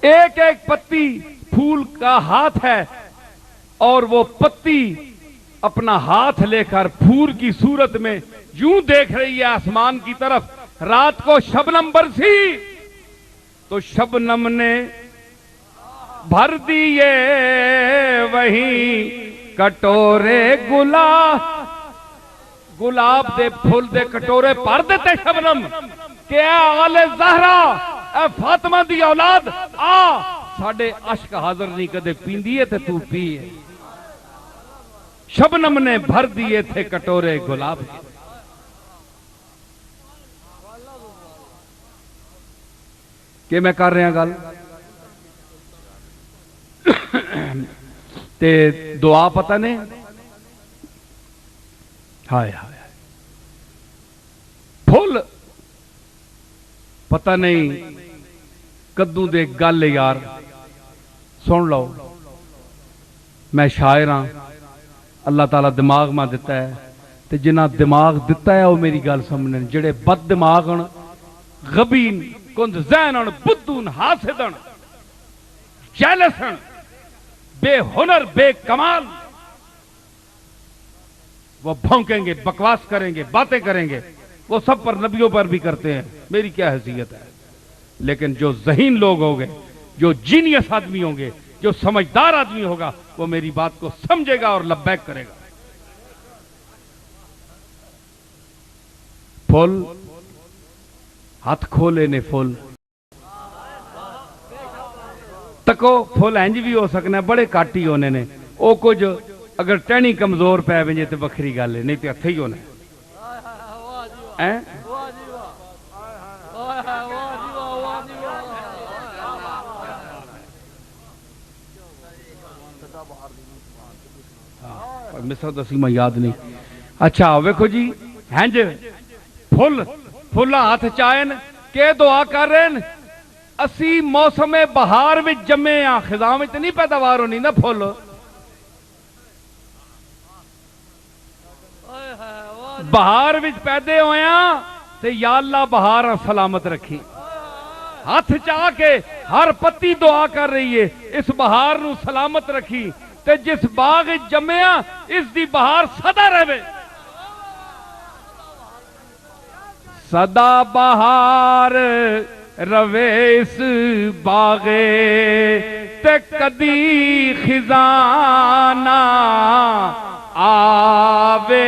ایک ایک پتی پھول کا ہاتھ ہے، اور وہ پتی اپنا ہاتھ لے کر پھول کی صورت میں یوں دیکھ رہی ہے آسمان کی طرف۔ رات کو شبنم برسی تو شبنم نے بھر دیے وہیں کٹورے گلاب دے پھول دے کٹورے پر دیتے شبنم کہ اے آل زہرا، اے فاطمہ دی اولاد، ساڑھے عشق حاضر نہیں کدے پیندیے تھے تو پیئے۔ شبنم نے بھر دیے تھے کٹورے گلاب کے۔ کہ میں کر رہے ہیں گل تے دعا پتہ نہیں، ہائے ہائے پھول پتہ نہیں کدوں دے گل یار، سن لو میں شاعر ہاں، اللہ تعالیٰ دماغ میں دیتا ہے، تے جنہ دماغ دیتا ہے وہ میری گل سمجھنے، جڑے بد دماغ ہن، غبین کند ذہن ہن، بدون حاسد ہن، جیلس ہن، بے ہنر بے کمال، وہ بھونکیں گے، بکواس کریں گے، باتیں کریں گے، وہ سب پر نبیوں پر بھی کرتے ہیں، میری کیا حیثیت ہے۔ لیکن جو ذہین لوگ ہوں گے، جو جینیس آدمی ہوں گے، جو سمجھدار آدمی ہوگا، وہ میری بات کو سمجھے گا اور لبیک کرے گا۔ پھول ہاتھ کھولے نے پھول تکو، پھول انج بھی ہو سکنا بڑے کاٹی ہونے نے، او کچھ اگر ٹہنی کمزور پہ ونجے تے بکھری گل ہے، نہیں تے ہتھے ہی ہونا ہے۔ مصر دسی میں یاد نہیں۔ اچھا ویکھو جی، ہنج پھل ہاتھ چائن کہ دعا کر رہے ہیں اسی موسم بہار میں جمے ہاں خزاں میں نہیں پیداوار ہونی نا پھل بہار میں پیدے ہوئے ہیں تے یا اللہ بہار سلامت رکھی ہاتھ چاہ کے ہر پتی دعا کر رہی ہے اس بہار نو سلامت رکھی تے جس باغ جمیا اس دی بہار سدا رہے سدا بہار روے اس باغے تے کدی خزانہ آوے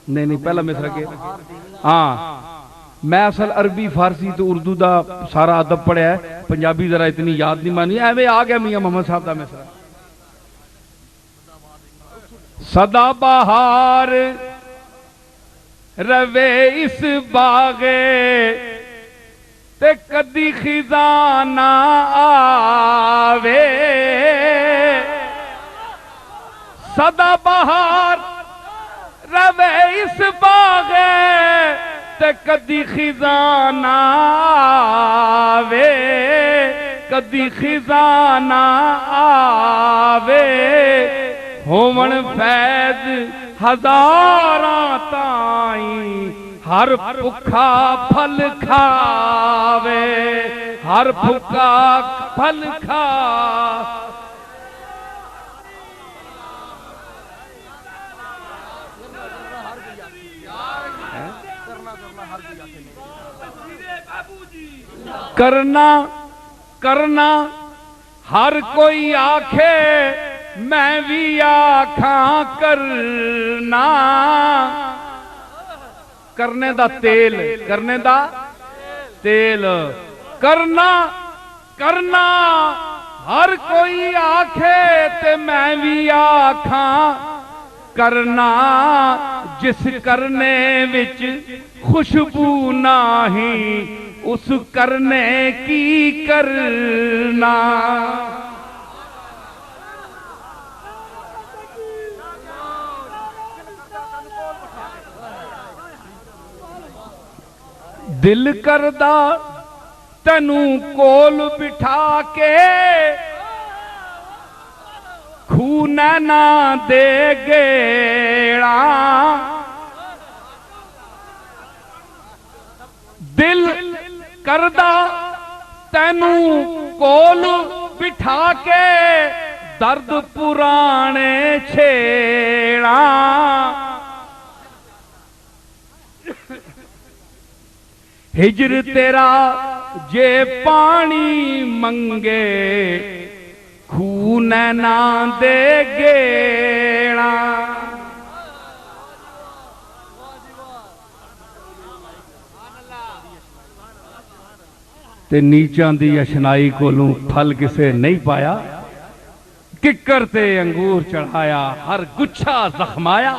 نہیں پہلا مصرع کے ہاں میں اصل عربی فارسی تو اردو دا سارا ادب پڑھیا ہے پنجابی ذرا اتنی یاد نہیں مانی ایویں آ گیا میاں محمد صاحب دا مصرع سدا بہار روے اس باغے تے کدی خزانہ آوے سدا بہار روے اس باغے تے کدی خزانہ آوے کدی خزانہ آوے ہومن فیض ہزاراں تائیں ہر بھکھا پھل کھاوے ہر بھکھا پھل کھا کرنا ہر کوئی آکھے میں بھی آکھاں کرنا کرنے دا تیل کرنا ہر کوئی آکھے تے میں بھی آکھاں کرنا جس کرنے وچ خوشبو نہیں اس کرنے کی کرنا دل کردہ تنوں کول بٹھا کے کھونا نہ دے گیڑا دل کردہ تینوں کول بٹھا کے درد پرانے چھیڑا ہجر تیرا جے پانی منگے خون نہ دے گیڑا تے نیچاں دی اشنائی کولوں پھل کسے نہیں پایا ککر تے انگور چڑھایا ہر گچھا زخمایا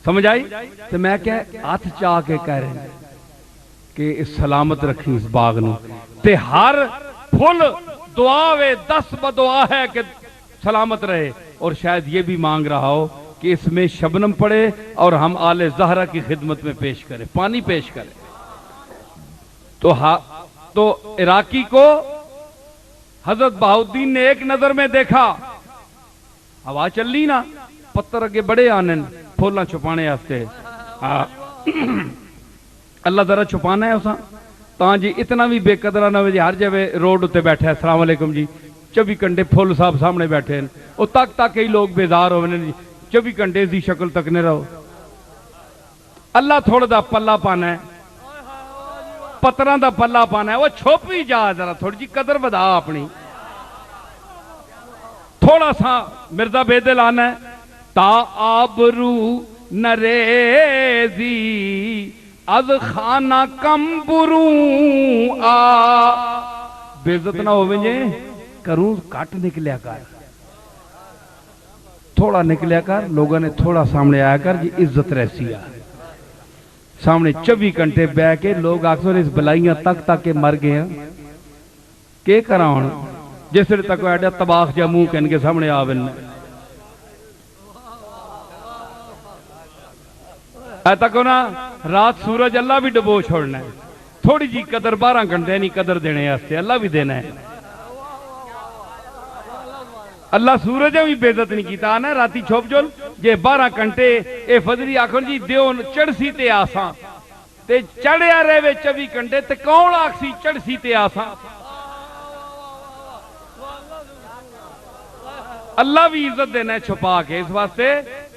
سمجھ آئی تو میں کیا ہاتھ چاہ کے کہہ رہے ہیں کہ اس سلامت رکھی اس باغ نو تے ہر پھل دعاوے 10 بدعا ہے کہ سلامت رہے اور شاید یہ بھی مانگ رہا ہو کہ اس میں شبنم پڑے اور ہم آل زہرہ کی خدمت میں پیش کریں پانی پیش کریں تو عراقی کو حضرت بہاؤالدین نے ایک نظر میں دیکھا ہوا چل لی نا پتر اگے بڑے آنن پھولاں چھپانے آستے اللہ ذرا چھپانا ہے اساں تاں جی اتنا بھی بے قدرہ نہ ہوئے جی ہر جگہ روڈ ہوتے بیٹھے ہیں السلام علیکم جی 24 گھنٹے پھول صاحب سامنے بیٹھے ہیں اور تک کئی لوگ بیزار ہوئے ہیں 24 گھنٹے دی شکل تک نہیں رہو اللہ تھوڑا دا پلہ پانا ہے پتران دا پلہ پانا ہے وہ چھوپی جا ذرا تھوڑی جی قدر بدا اپنی تھوڑا سا مرزا بیدل آنا ہے تا آبرو نریزی از خانہ کم بروں آ بیزت نہ ہوئے جے کروں کٹ نکلیا کر تھوڑا نکلیا کر لوگوں نے تھوڑا سامنے آیا کر جی عزت رہسی آ سامنے 24 گھنٹے بہ کے لوگ اکثر اس بلائیاں تک کے مر گئے ہیں کہ کراؤں جس طرح تک ایڈا تباخ جا منہ کہن کے سامنے آوین ایتا کونا رات سورج اللہ بھی ڈبو چھوڑنا ہے تھوڑی جی قدر 12 گھنٹے نہیں قدر دینے ہستے اللہ بھی دینا ہے اللہ سورج بھی بےزت نہیں کیتا آنا راتی چھوپ جول جے 12 گھنٹے اے فضری آکھن جی دیو چڑسی تے آساں تے چڑھیا رہے 24 گھنٹے تے کون آکسی چڑسی تے آساں اللہ بھی عزت دینا ہے چھپا کے اس واسطے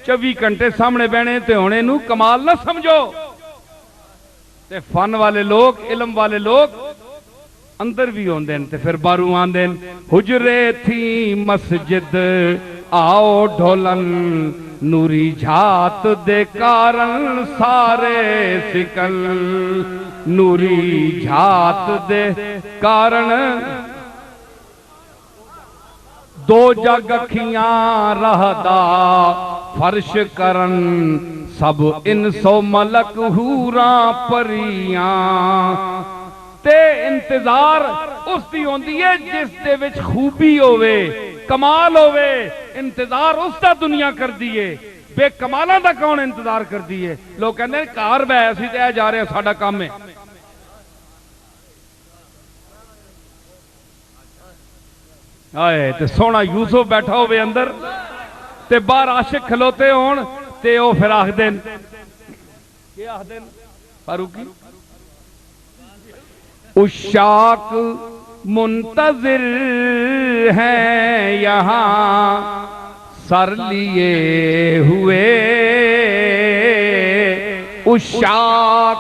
24 گھنٹے سامنے بینے تے ہونے نو کمال نہ سمجھو تے فن والے لوگ علم والے لوگ اندر بھی ہون دین تے پھر بارو آن دین حجرے تھی مسجد آؤ ڈھولن نوری جھات دے کارن سارے سکل نوری جھات دے کارن دو جگ اکھیاں رہدا فرش کرن سب انسو ملک حوراں پریاں تے انتظار اس دی ہوندی ہے جس دے وچ خوبی ہوئے کمال ہوئے انتظار اس دا دنیا کر دیئے بے کمالہ دا کون انتظار کر دیئے لوگ کہنے ہیں کار بے ایسی تے جا رہے ہیں ساڑھا کام میں آئے تے سونا یوسف بیٹھا ہوئے اندر تے بار عاشق کھلوتے ہون تے او پھر آخ دین کیا آخ دین فاروقی عشاق منتظر ہیں یہاں سر لیے ہوئے عشاق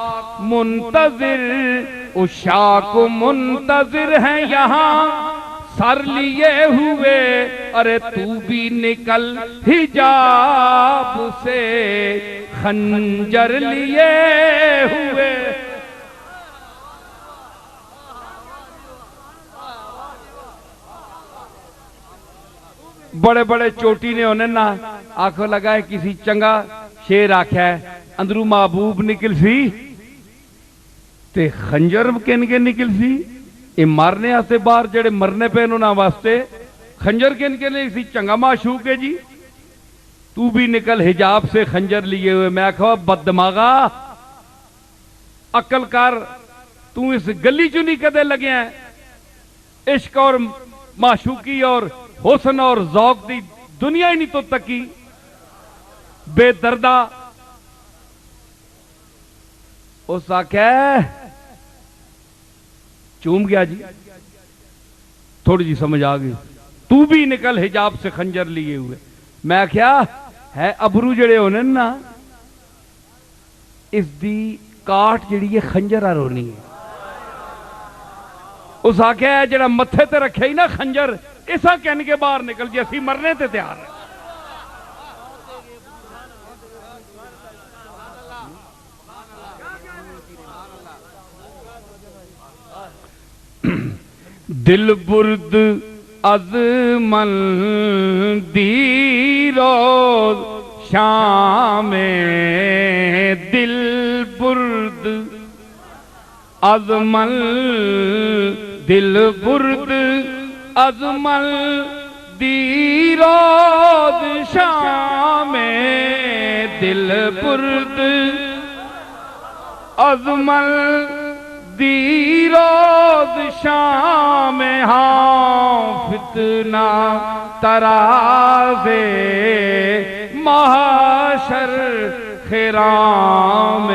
منتظر ہیں یہاں سر لیے ہوئے ارے تو بھی نکل حجاب سے خنجر لیے ہوئے بڑے بڑے چوٹی نے انہیں نہ آنکھوں لگا ہے کسی چنگا شیر آکھا ہے اندرو محبوب نکل سی تے خنجر کن کے نکل سی یہ مارنے آستے بار جڑے مرنے پہ انہوں نے واسطے خنجر کن کے نہیں سی چنگا معشوق ہے جی تو بھی نکل حجاب سے خنجر لیے ہوئے میں کہا بد دماغا عقل کار تو اس گلی چونی کدے لگے ہیں عشق اور معشوقی اور حسن اور ذوق دی دنیا ہی نہیں تو تکی بے دردہ اس آکھے چوم گیا جی تھوڑی جی سمجھ آگئی تو بھی نکل حجاب سے خنجر لیے ہوئے میں کیا ہے ابرو جڑے ہونے نا اس دی کاٹ جڑی یہ خنجر آرونی ہے اس آکھے ہے جڑا متھے تے رکھے ہی نا خنجر ایسا کہنے کے باہر نکل جیسی مرنے تے تیار ہے دل برد از من دی روز شام دل برد از من دل برد از من دی روز شام دل برد از من دی روز شام ہاں فتنہ تراز محشر خرام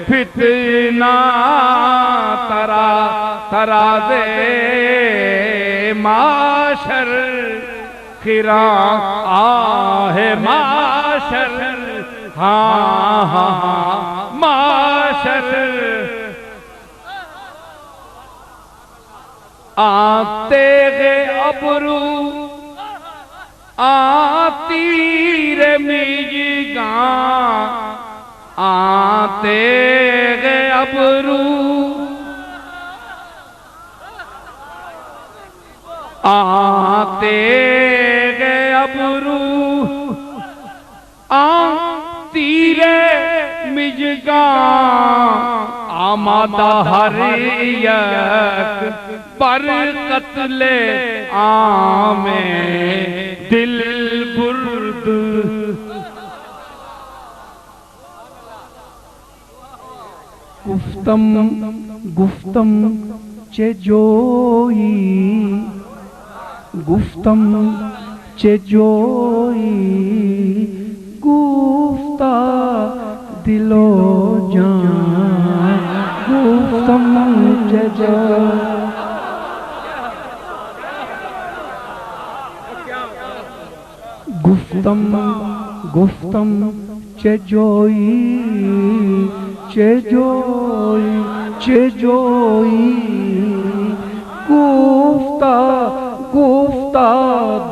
فتنہ تراز محشر خرام آہ محشر ہاں ہاں محشر آتے گے ابرو آتی رے میجگاں آتے گے ابرو آتے گے ابرو آتی رے میجگاں گاں آمادہ ہر یک پر قتل عام دل برد گفتم چه جویی گفتم چه جویی گفتا دل و جان گفتم چه جویی گفتم چه جویی چه جویی چه جویی گفتا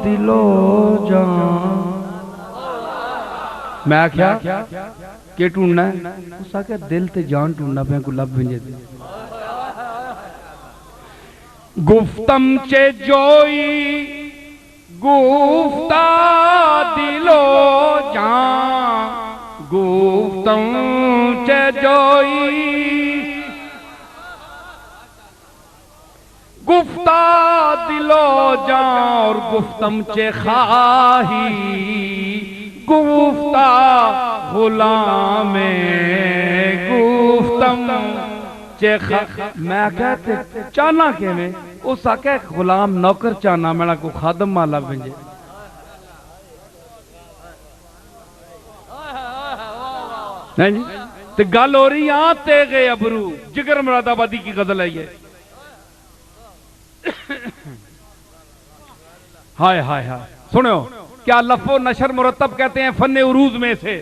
دل و جان میں کیا کہ ٹونڈنا ہے اس آکے دل تے جان ٹونڈنا پہ کو لب بھنجے دی گفتم چے جوئی گفتا دل و جان گفتم چے جوئی گفتا دل و جان اور گفتم چے خواہی گفتا غلام گفتم چے میں کہتے چانا کے میں اس آکے غلام نوکر چانا میرا کو خادم مالا بنجے نہیں جی تو گل ہو رہی آتے گئے ابرو جگر مراد آبادی کی غزل ہے یہ ہائے ہائے ہائے سنو کیا لفظ و نشر مرتب کہتے ہیں فن عروض میں سے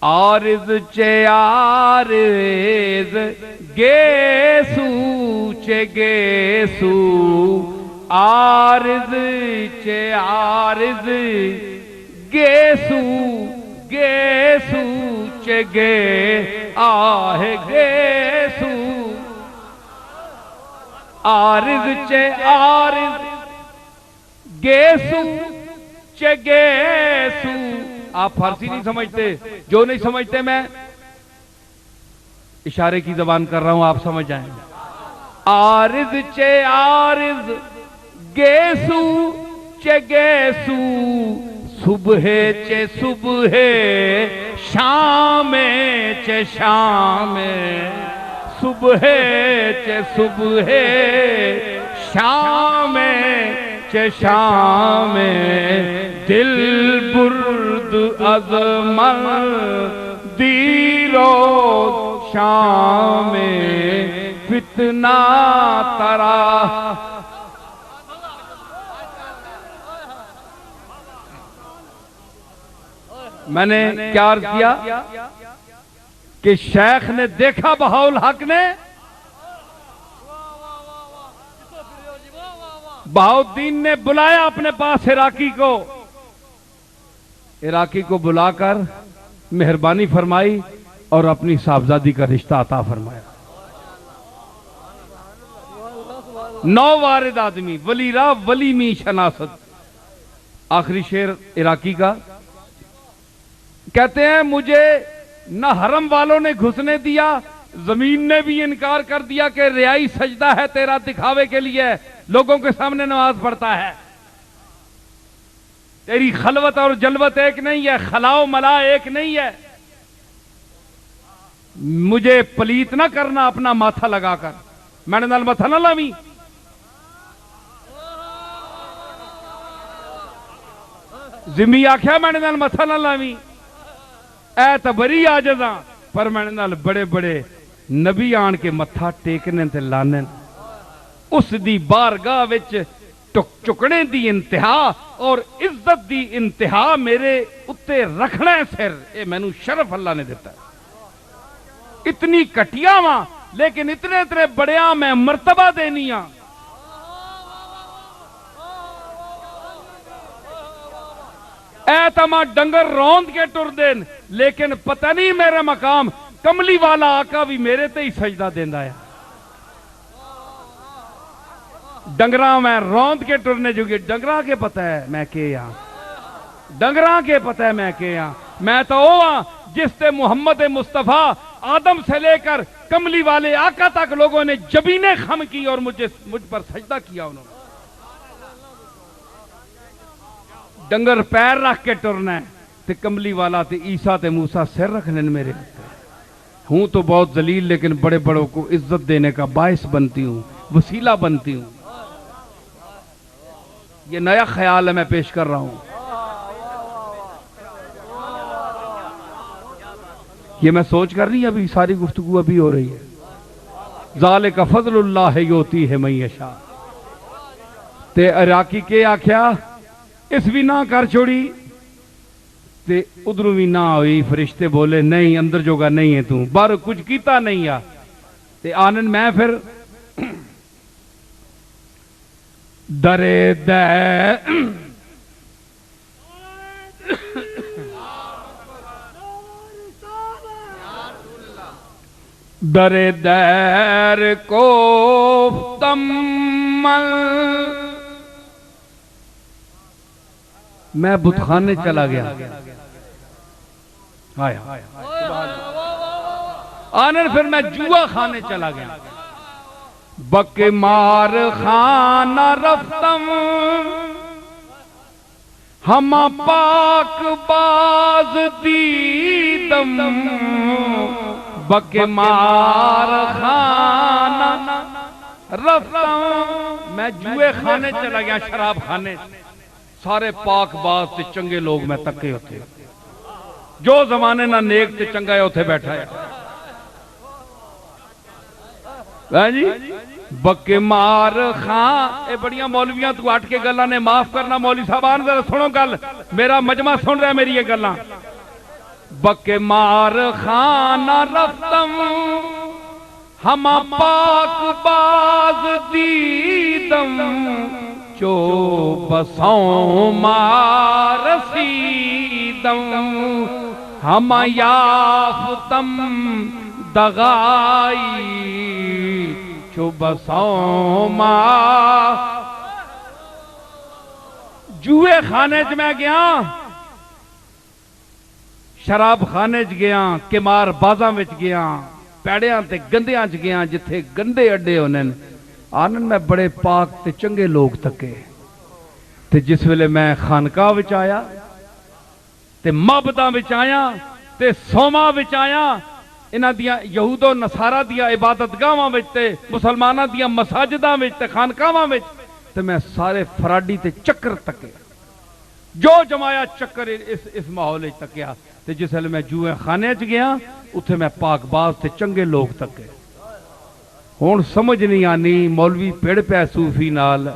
عارض چے عارض گیسو چے گیسو عارض چے عارض گیسو گیسو چے گے آہ گیسو عارض چے عارض گیسو چے گیسو آپ فارسی نہیں سمجھتے جو نہیں سمجھتے میں اشارے کی زبان کر رہا ہوں آپ سمجھ جائیں عارض چے عارض گیسو چے گیسو صبح چے صبح شام چے شام صبح چے صبح شام چے شام دل برد از من دیرو شام فتنہ ترا میں نے کیا عرض کیا کہ شیخ نے دیکھا بہاؤالحق نے بہاؤالدین نے بلایا اپنے پاس عراقی کو بلا کر مہربانی فرمائی اور اپنی صاحبزادی کا رشتہ عطا فرمایا نو وارد آدمی ولی را ولی می شناست آخری شعر عراقی کا کہتے ہیں مجھے نہ حرم والوں نے گھسنے دیا زمین نے بھی انکار کر دیا کہ ریائی سجدہ ہے تیرا دکھاوے کے لیے لوگوں کے سامنے نماز پڑھتا ہے تیری خلوت اور جلوت ایک نہیں ہے خلا و ملا ایک نہیں ہے مجھے پلیت نہ کرنا اپنا ماتھا لگا کر میں نے نال ماتھا نہ لاویں زمی آکھیا میں نے نال ماتھا نہ لاویں اے تبری آجزاں پر میں نے نال بڑے بڑے نبی آن کے متھا ٹیکنے تے لانے اس دی بارگاہ وچ چکنے دی انتہا اور عزت دی انتہا میرے اتے رکھنا ہے سر اے میں نو شرف اللہ نے دیتا ہے اتنی کٹیاں ماں لیکن اتنے اتنے بڑیاں میں مرتبہ دینیاں اے تمہاں ڈنگر روند کے ٹر دین لیکن پتہ نہیں میرے مقام کملی والا آقا بھی میرے تے ہی سجدہ دیندہ ہے ڈنگراں میں روند کے ٹرنے جو گے ڈنگراں کے پتہ ہے میں کے یہاں ڈنگراں کے پتہ ہے میں کے یہاں میں تو ہوا جس سے محمد مصطفیٰ آدم سے لے کر کملی والے آقا تک لوگوں نے جبینے خم کی اور مجھ پر سجدہ کیا. انہوں نے ڈنگر پیر رکھ کے ٹرنا ہے تے کملی والا تے عیسیٰ تے موسیٰ سر رکھنے میرے. ہوں تو بہت ذلیل لیکن بڑے بڑوں کو عزت دینے کا باعث بنتی ہوں, وسیلہ بنتی ہوں. یہ نیا خیال ہے میں پیش کر رہا ہوں. یہ میں سوچ کر رہی ابھی ساری گفتگو ابھی ہو رہی ہے. ذالک فضل اللہ یؤتی ہے من یشاء. تے عراقی کے آکھیا اس بھی نہ کر چھوڑی تے ادھروں بھی نہ ہوئی. فرشتے بولے نہیں اندر جوگا نہیں ہے تو باہر کچھ کیتا نہیں آ. تے آنن میں پھر درے دے درے دیر کو تمل میں بت خانے چلا گیا. آنن پھر میں جوا خانے چلا گیا. بک مار خانہ رفتم ہم پاک باز دیدم. بک مار خانہ رفتم میں جوئے خانے چلا گیا, شراب خانے. سارے پاک باز تے چنگے لوگ میں تکے ہوتے, جو زمانے نہ نیک تے چنگا ہے ہوتے بیٹھا ہے. جی بک مار خان اے بڑیاں مولویاں تو اٹھ کے گلاں نے معاف کرنا مولوی صاحبان ذرا سنو گل, میرا مجمع سن رہا ہے میری یہ گلاں. بک مار خانہ رفتم ہم پاک باز دیدم چو بسوں ما رسیدم ہم یافتم دغائی چو بسوں ما. جوئے خانے چ میں گیا, شراب خانے چ گیا, قمار بازاں وچ گیا, پیڑیاں تے گندیاں چ گیا جتھے گندے اڈے ہونے. آنن میں بڑے پاک تے چنگے لوگ تکے. تے جس ویلے میں خانقاہ وچ آیا تے معبداں وچ آیا تے سوما وچ آیا, انہاں دیاں یہود و نصارہ دیاں عبادت گاہاں وچ تے مسلماناں دیاں مساجداں وچ تے خانقاہاں وچ, تے میں سارے فراڈی تے چکر تکے, جو جمایا چکر اس ماحول وچ تکیا. تے جس ویلے میں جوئے خانے چ گیا اتھے میں پاک باز تے چنگے لوگ تکے. ہن سمجھ نہیں آنی مولوی پڑ پیا صوفی نال.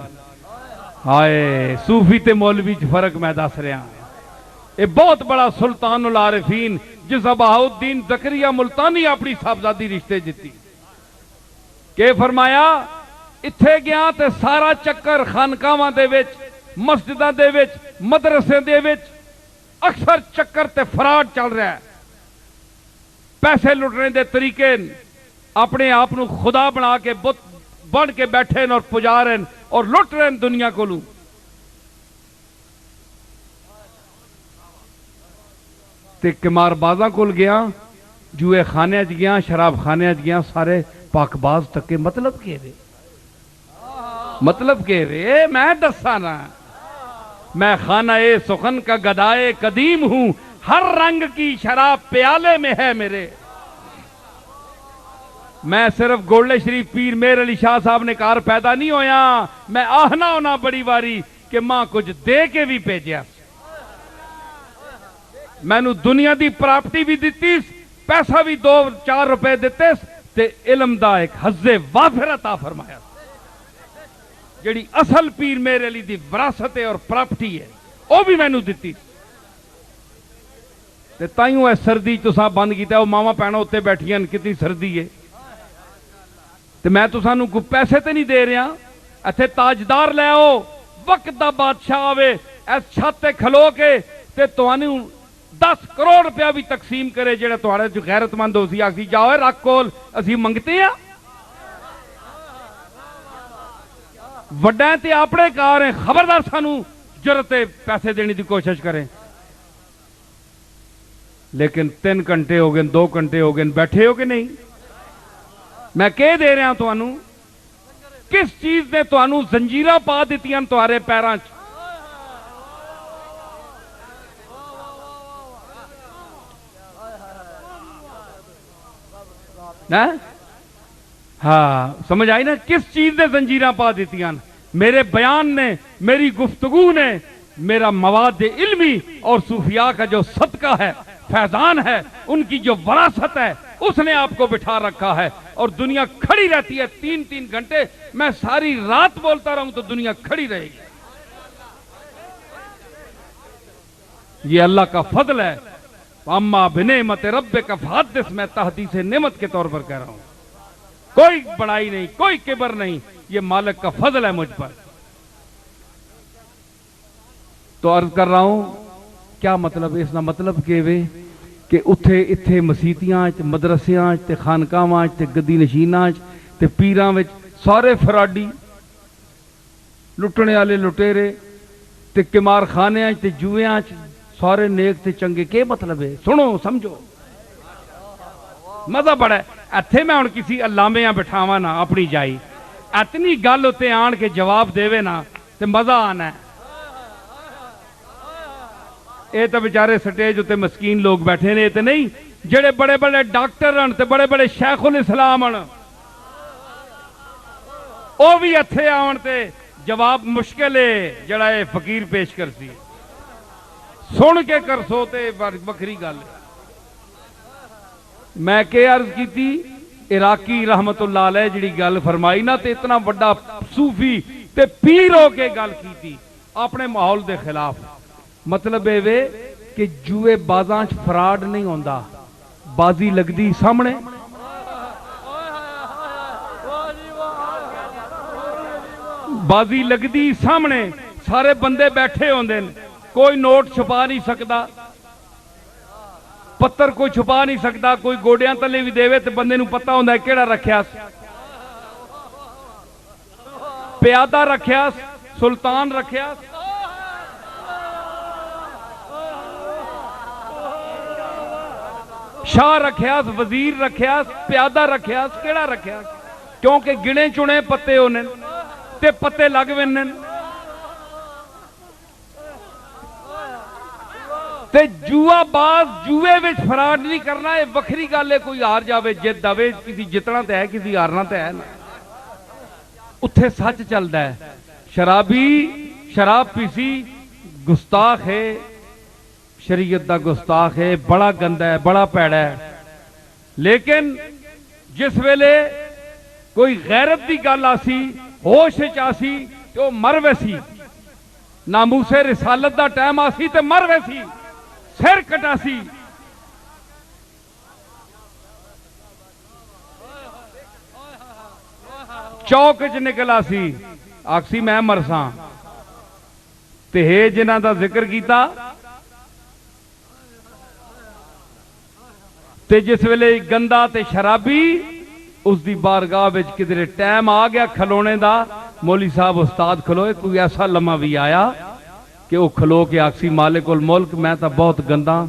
ہائے صوفی تے مولوی چ فرق میں دس رہا. اے بہت بڑا سلطان العارفین جس بہاؤالدین زکریا ملتانی اپنی صاحبزادی رشتے جتی. کہ فرمایا اتھے گیا تے سارا چکر خانقاہاں دے وچ, مسجداں دے وچ, مدرسے دے وچ اکثر چکر تے فراڈ چل رہا ہے. پیسے لٹنے دے طریقے, اپنے آپ نو خدا بنا کے بت بن کے بیٹھے اور پجاریں اور لٹ رہے دنیا کو. تے قمار بازاں کول گیا, جوئے خانے چ گیا, شراب خانے چ گیا, سارے پاک باز تکے. مطلب کہ رے, مطلب کہ رے میں دسا نا, میں خانہ سخن کا گدائے قدیم ہوں, ہر رنگ کی شراب پیالے میں ہے میرے. میں صرف گولڈے شریف پیر میر علی شاہ صاحب نے کار پیدا نہیں ہویا, میں آہنا ہونا بڑی واری کہ ماں کچھ دے کے بھی بھیجیا. میں نو دنیا دی پراپرٹی بھی دیتی, پیسہ بھی 2-4 روپے دیتے, تے علم دا ایک حظ وافر عطا فرمایا. جڑی اصل پیر میرے علی دی وراثت اور پراپرٹی ہے وہ بھی میں نو دیتی. تے تائیوں اے سردی تساں بند کیتا, وہ ماما پینا ہوتے بیٹھیاں کتنی سردی ہے. تے میں تساں نو کوئی پیسے تے نہیں دے رہا, ایتھے تاجدار لے آؤ, وقت دا بادشاہ آوے اس چھت تے کھلو کے تے تانوں 10 کروڑ روپیہ بھی تقسیم کرے, جڑا تہاڑے جو غیرت مند ہو سی آکھی جاؤ رکھ کول اسی منگتے ہیں. وڈا تے اپنے کار ہیں, خبردار سانو جرت پیسے دینے دی کوشش کریں. لیکن 3 گھنٹے ہو گئے 2 گھنٹے ہو گئے بیٹھے ہو کہ نہیں؟ میں کہہ دے رہا ہوں تمہوں کس چیز نے تمہوں زنجیراں پا دیتیاں تمہارے پیراں چ؟ ہاں سمجھ آئی نا کس چیز نے زنجیراں پا دیتیاں؟ میرے بیان نے، میری گفتگو نے، میرا مواد علمی اور صوفیاء کا جو صدقہ ہے، فیضان ہے، ان کی جو وراثت ہے، اس نے آپ کو بٹھا رکھا ہے اور دنیا کھڑی رہتی ہے 3 گھنٹے۔ میں ساری رات بولتا رہوں تو دنیا کھڑی رہے گی۔ یہ اللہ کا فضل ہے۔ اما بنعمت ربک فحدث، میں تحدیث نعمت کے طور پر کہہ رہا ہوں، کوئی بڑائی نہیں، کوئی کبر نہیں، یہ مالک کا فضل ہے مجھ پر۔ تو عرض کر رہا ہوں کیا مطلب اس کا مطلب کہ اتھے اتھے مسیتیاں مدرسیاں تے خانقاہاں تے گدی نشیناں تے پیراں وچ سارے فراڈی لٹنے والے لٹیرے تے قمار خانیاں تے جوئیاں سارے نیک تے چنگے، کیا مطلب ہے؟ سنو سمجھو، مزہ بڑا ہے۔ ایتھے میں ہن کسی علامے بٹھاواں نا اپنی جائی، اتنی گل اتنے آن کے جواب دے نا تے مزہ آنا ہے۔ اے تو بیچارے سٹیج اتنے مسکین لوگ بیٹھے نے، تے نہیں جڑے بڑے بڑے ڈاکٹر ہن تے بڑے بڑے شیخ الاسلام ہن، او بھی اتھے آن تے جواب مشکل ہے جڑا اے فقیر پیش کر سی، سن کے کر سو تے بکری گل۔ میں کہ عرض کی تھی عراقی رحمت اللہ علیہ جڑی گل فرمائی نا تے اتنا بڑا صوفی تے پیر ہو کے گل کی تھی اپنے ماحول دے خلاف۔ مطلب اے کہ جوئے بازاں چ فراڈ نہیں ہوندا، بازی لگدی سامنے، بازی لگدی سامنے، سارے بندے بیٹھے ہوندے، کوئی نوٹ چھپا نہیں سکتا، پتر کوئی چھپا نہیں سکتا، کوئی گوڑیاں تلے بھی دے تے بندے نو پتہ ہوندا ہے کیڑا رکھیا، پیادہ رکھیا، سلطان رکھیا، شاہ رکھیا، وزیر رکھیا، پیادہ رکھیا، کیڑا رکھیا؟ کیونکہ گنے چنے پتے ہونے تے پتے لگ وینن تے جوا باز جوئے وچ فراڈ نہیں کرنا، یہ وکھری گل ہے۔ کوئی ہار جاوے جت دے، کسی جتنا تے ہے کسی ہارنا تے ہے نا، اتھے سچ چلدا ہے۔ شرابی شراب پیسی گستاخ ہے، شریعت دا گستاخ ہے، بڑا گندا ہے، بڑا پیڑا ہے۔ لیکن جس ویلے کوئی غیرت دی گل آسی، ہوش وچ آسی تے او مر ویسی، ناموس رسالت دا ٹائم آسی تے مر ویسی، سر کٹاسی۔ چوک چ نکل آسی، آکسی میں مرساں تے ہے جنہاں دا ذکر کیتا تے جس ویلے گندا تے شرابی اس دی بارگاہ وچ کدھر ٹائم آ گیا کھلونے دا، مولی صاحب استاد کھلوئے، کوئی ایسا لمحہ بھی آیا کہ وہ کھلو کے آکسی مالک الملک میں تا بہت گندا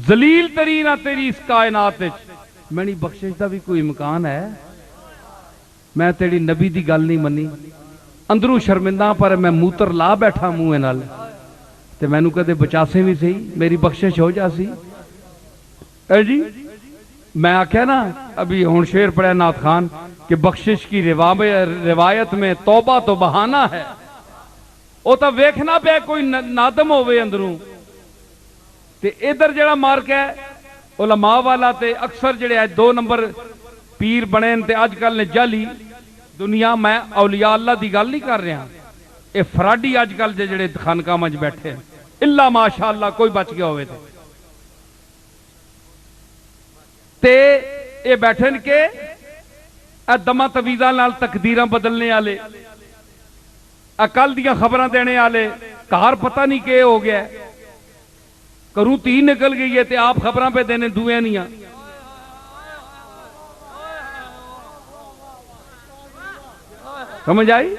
ذلیل ترین تیری اس کائنات وچ، میں نہیں بخشش دا بھی کوئی امکان ہے؟ میں تیری نبی دی گل نہیں منی، اندروں شرمندہ پر میں موتر لا بیٹھا منہ نال تے مینوں کدے بچاسے بھی صحیح میری بخشش ہو جاسی۔ اے جی میں آکھیا نا ابھی ہون شعر پڑھا نعت خان کہ بخشش کی روایت میں توبہ تو بہانہ ہے، او تا ویکھنا پہ کوئی نادم ہوئے اندروں تے ادھر جڑا مار کے علماء والا تے اکثر جڑے 2 نمبر پیر بنے تے آج کل نے جالی دنیا، میں اولیاء اللہ دی گل نہیں کر رہا، اے فراڈی آج کل جڑے خانقاہ مج بیٹھے اللہ ماشاءاللہ کوئی بچ گیا ہوئے تے اے بیٹھن کے دمہ تویزہ نال تقدیراں بدلنے آلے، اکل دیاں خبراں دینے آلے، کار پتہ نہیں کہ ہو گیا ہے، کروں 3 نکل گئی ہے تے آپ خبراں پہ دینے دوئے نہیں ہیں۔ سمجھ آئی؟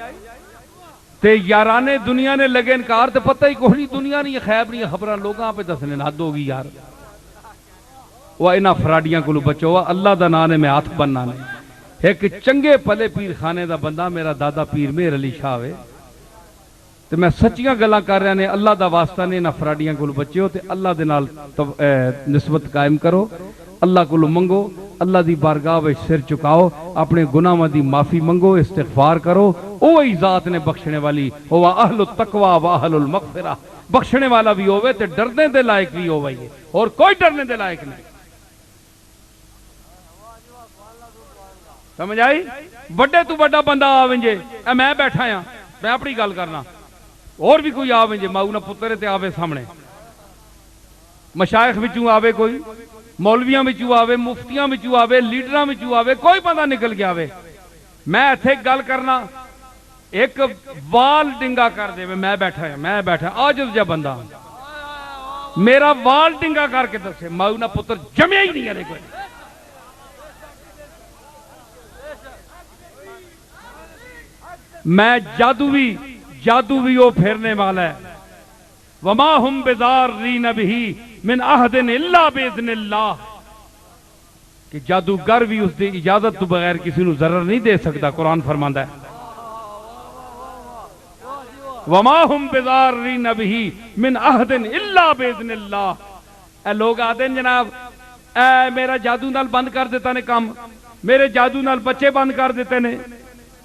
تے یارانے دنیا نے لگے انکار تے پتہ ہی کوئی دنیا نہیں، خیب نہیں، خبراں لوگاں پہ دسنے حد ہوگی یار۔ وہ انہاں فراڈیاں کو بچو اللہ دا نام نے میں ہاتھ بننا نے ایک چنگے پلے پیر خانے دا بندہ میرا دادا پیر مہر علی شاہ وے تے میں سچیاں گلاں کر رہا نے اللہ دا واسطہ نے انہاں فراڈیاں کو بچو تے اللہ دے نال نسبت قائم کرو اللہ کو منگو اللہ دی بارگاہ وچ سر چکاؤ اپنے گناہاں دی معافی منگو استغفار کرو اوہی ذات نے بخشنے والی ہوا اہل التقوی و اہل المغفرہ بخشنے والا بھی ہوئے تے ڈرنے دے لائق بھی ہوئے اور کوئی ڈرنے دے لائق نہیں سمجھ آئی بڑے تو بڑا بندہ آویں اے میں بیٹھا ہاں میں اپنی گل کرنا اور بھی کوئی آویں ماؤ نہ پتر تے آوے سامنے مشائخ وچوں آوے کوئی مولویاں وچوں آوے مفتیاں وچوں آوے لیڈراں وچوں آوے کوئی بندہ نکل کے آوے میں ایتھے گل کرنا ایک وال ڈنگا کر دے میں بیٹھا عاجز جا بندہ میرا وال ڈنگا کر کے دسے ماؤ نہ پتر جمیا ہی نہیں ہے کوئی میں جادو بھی وہ پھیرنے والا ہے وما ہم بضارین بہ من احد الا باذن اللہ کہ جادوگر بھی اس دی اجازت تو بغیر کسی نو ضرر نہیں دے سکتا قرآن فرماندا ہے وما ہم بضارین بہ من احد الا باذن اللہ اے لوگ آتے ہیں جناب اے میرا جادو نال بند کر دیتا نے کام میرے جادو نال بچے بند کر دیتے نے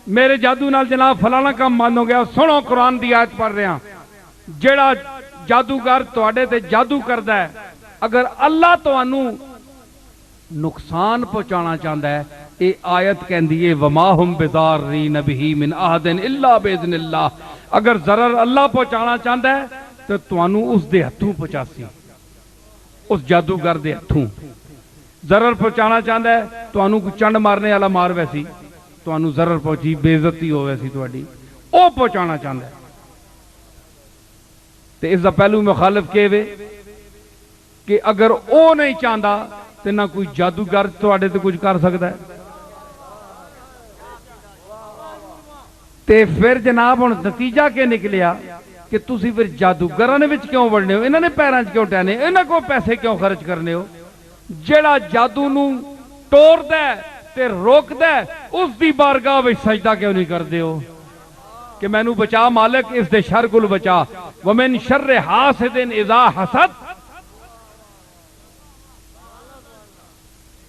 میرے جادو نال جناب فلانا کام بند ہو گیا سنو قرآن دی آیت پڑھ رہے ہیں جیڑا جادوگر تواڈے تے جادو کردا ہے اگر اللہ تانوں نقصان پہنچانا چاہتا ہے اے آیت کہندی ہے وما ہم بضارین بہ من احد الا باذن اللہ اگر ضرر اللہ پہنچانا چاہتا ہے تو تانوں اس دے ہتھوں پہنچاسی اس جادوگر دے ہتھوں ضرر پہنچانا چاہتا ہے تانوں کوئی چنڈ مارنے والا مار ویسی تانوں ضرر پہنچی بے عزتی ہو ویسی تہاڈی او پہنچانا چاہتا ہے تے اس دا پہلو مخالف کہوے کہ اگر او نہیں چاہتا تے نہ کوئی جادوگر تواڈے تے کچھ کر سکتا ہے تے پھر جناب ہن نتیجہ کے نکلیا کہ تسی پھر جادوگراں دے وچ کیوں وڑنے ہو انہاں نے پیراں وچ کیوں ٹہنے انہاں کو پیسے کیوں خرچ کرنے ہو جیڑا جادو نو توڑدا ہے تے روکدا ہے اس دی بارگاہ وچ سجدہ کیوں نہیں کردے ہو کہ مینوں بچا مالک اس دے شر کول بچا ومن شر حاسد اذا حسد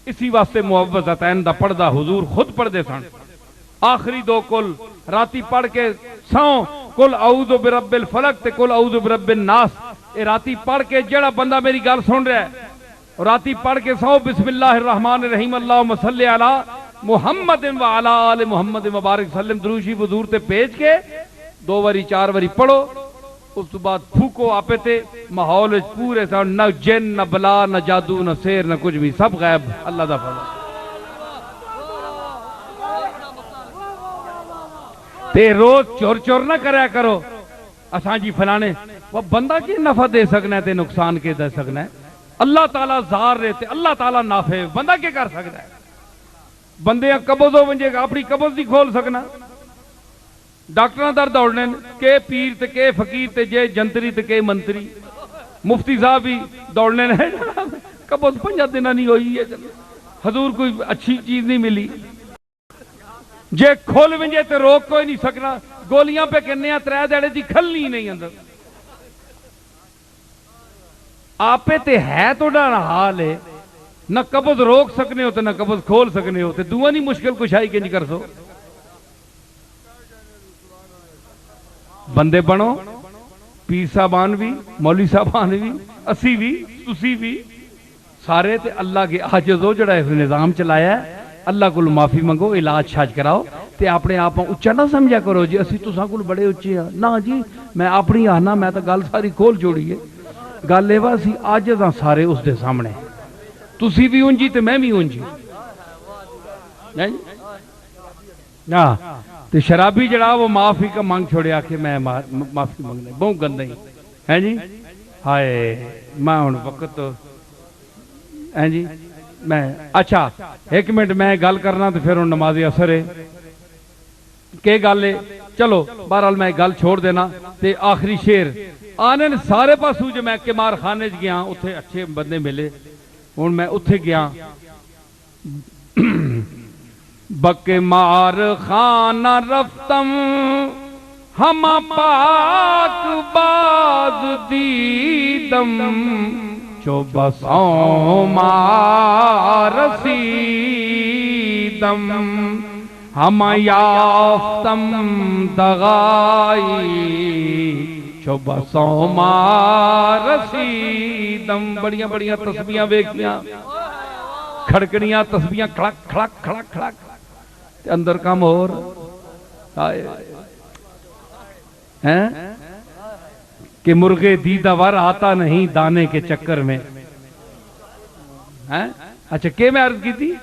اسی واسطے معوذتین دا پڑھدا حضور خود پڑھدے سن آخری دو کل راتی پڑھ کے ساؤں کل اعوذ برب الفلق تے کل اعوذ برب الناس اے راتی پڑھ کے جڑا بندہ میری گل سن رہا ہے راتی پڑھ کے ساؤں بسم اللہ الرحمن الرحیم اللہم صلی علی محمد و علی آل محمد مبارک سلم دروشی حضور تے پیج کے 2 واری 4 واری پڑھو اس تو بعد پھوکو آپے تے ماحول پورے سا نہ جن نہ بلا نہ جادو نہ سیر نہ کچھ بھی سب غائب اللہ دا فضل تے روز چور نہ کریا کرو اساں جی فلانے وہ بندہ کی نفع دے سکنا ہے تے نقصان کے دے سکنا ہے اللہ تعالیٰ زار رہتے اللہ تعالیٰ نافع بندہ کیا کر سکتا ہے بندے قبض ہو ونجے گا اپنی قبض نہیں کھول سکنا ڈاکٹراں در دوڑنے کہ پیر تے کہ فقیر تے جے جنتری تے کہ منتری مفتی صاحب بھی دوڑنے نے قبض 5 دن نہیں ہوئی ہے حضور کوئی اچھی چیز نہیں ملی جے کھول ونجے تے روک کوئی نہیں سکنا گولیاں پہ کہنے ہیں 3 دیڑے دی کھلنی نہیں اندر آپے تے ہے تو ڈانا حال ہے نہ قبض روک سکنے ہو تے نہ قبض کھول سکنے ہو تے دعا نہیں مشکل کشائی کے نہیں کر سو بندے بنو پیر صاحبان بھی مولوی صاحبان بھی اسی بھی تسی بھی سارے تے اللہ کے عاجز ہو جڑا اس نظام چلایا ہے اللہ کو معافی منگو علاج شاج کراؤ تے اپنے آپ اچھا نہ سمجھا کرو جی اسی تساں کول بڑے اچھے ہاں نہ جی میں اپنی آنا میں تو گل ساری کھول جوڑی ہے گل یہ اسی عاجز ہاں سارے اس دے سامنے تسی بھی اونجی تے میں بھی اونجی ہاں تے شرابی جڑا وہ معافی کا مانگ چھوڑیا کہ میں معافی مانگنے بہت گندے ہیں جی ہائے میں ہن وقت ہیں جی میں اچھا 1 منٹ میں گل کرنا تے پھر ہن نماز اثر ہے کہ گل ہے چلو بہرحال میں گل چھوڑ دینا تے آخری شعر آنے سارے پاسوں جو میں کمار خانے گیا اتنے اچھے بندے ملے ہوں میں اتھے گیا بک مار خانہ رفتم ہم پاک باز دیدم چو بسوں ما رسیدم ہم یافتم دغائی چو بسوں ما رسیدم بڑیاں بڑیاں تسبیحاں ویکھیاں کھڑکنیاں تسبیحاں کھڑک کھڑک کھڑک کھڑک اندر کام اور ہیں کہ مرغے دیدہ ور آتا نہیں دانے کے چکر میں اچھا کہ میں عرض کی تھی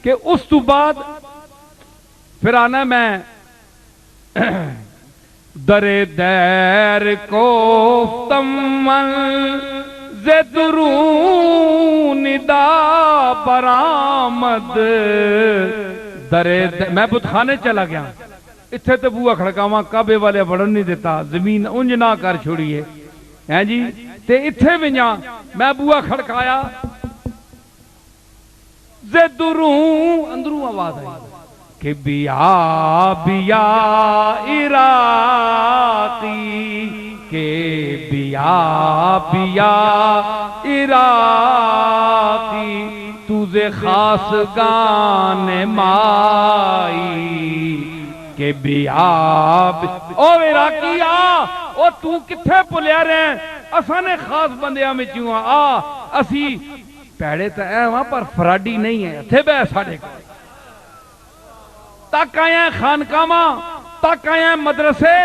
کہ اس تو بعد پھر آنا میں در دیر کوفتم زدرون دا برآمد میں بتخانے چلا گیا اتھے تے بوہ کھڑکاواں کعبے والے بڑھن نہیں دیتا زمین انج نہ کر چھوڑیے ہیں جی تے اتھے بنیا میں بوہ کھڑکایا زدرون اندروں آواز آئی کہ بیا بیا عراقی کہ بیا بیا عراقی تُوزے خاص گانے مائی کہ بیا او عراقی او تو کتھے پلیا رہے اسانے خاص بندیاں میں چوں اسی پیڑے تا اے وہاں پر فراڈی نہیں ہے تھے بے ساڑھے کو تک آئے ہیں خانقاہاں تک آئے ہیں مدرسے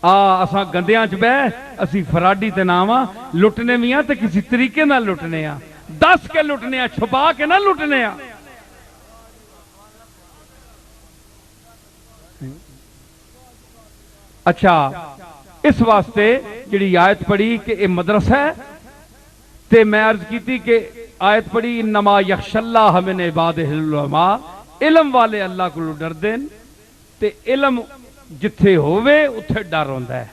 اساں گندیاں چ بے اسی فراڈی تے ناواں لٹنے میاں تے کسی طریقے نہ لٹنے ہاں دس کے لٹنے ہاں چھپا کے نہ لٹنے ہاں اچھا اس واسطے جڑی آیت پڑھی کہ اے مدرسہ ہے تے میں عرض کی تھی کہ آیت پڑھی انما یخش اللہ من عبادہ العلماء علم والے اللہ کو ڈر دیں تے علم جتھے ہوئے اتھے ڈر ہوندا ہے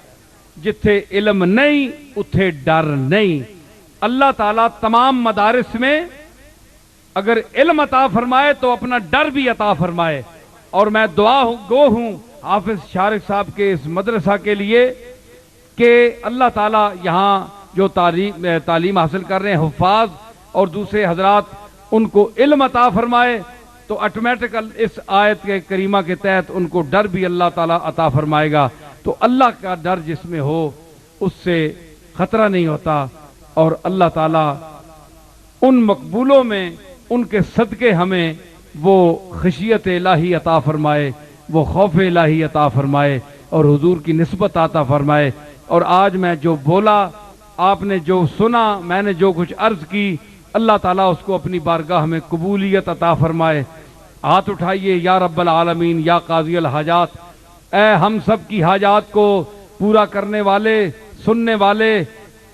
جتھے علم نہیں اتھے ڈر نہیں اللہ تعالیٰ تمام مدارس میں اگر علم عطا فرمائے تو اپنا ڈر بھی عطا فرمائے اور میں دعا گو ہوں حافظ شارق صاحب کے اس مدرسہ کے لیے کہ اللہ تعالیٰ یہاں جو تعلیم حاصل کر رہے ہیں حفاظ اور دوسرے حضرات ان کو علم عطا فرمائے تو آٹومیٹکل اس آیت کے کریمہ کے تحت ان کو ڈر بھی اللہ تعالیٰ عطا فرمائے گا تو اللہ کا ڈر جس میں ہو اس سے خطرہ نہیں ہوتا اور اللہ تعالیٰ ان مقبولوں میں ان کے صدقے ہمیں وہ خشیت الہی عطا فرمائے وہ خوف الہی عطا فرمائے اور حضور کی نسبت عطا فرمائے اور آج میں جو بولا آپ نے جو سنا میں نے جو کچھ عرض کی اللہ تعالیٰ اس کو اپنی بارگاہ میں قبولیت عطا فرمائے ہاتھ اٹھائیے یا رب العالمین یا قاضی الحاجات اے ہم سب کی حاجات کو پورا کرنے والے سننے والے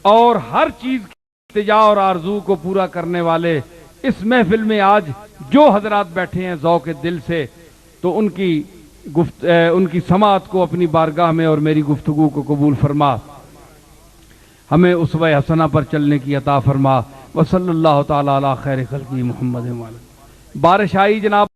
اور ہر چیز کی التجا اور آرزو کو پورا کرنے والے اس محفل میں آج جو حضرات بیٹھے ہیں ذوق دل سے تو ان کی سماعت کو اپنی بارگاہ میں اور میری گفتگو کو قبول فرما ہمیں اسوہ حسنہ پر چلنے کی عطا فرما وصلی اللہ تعالی علی خیر خلقی محمد بارش آئی جناب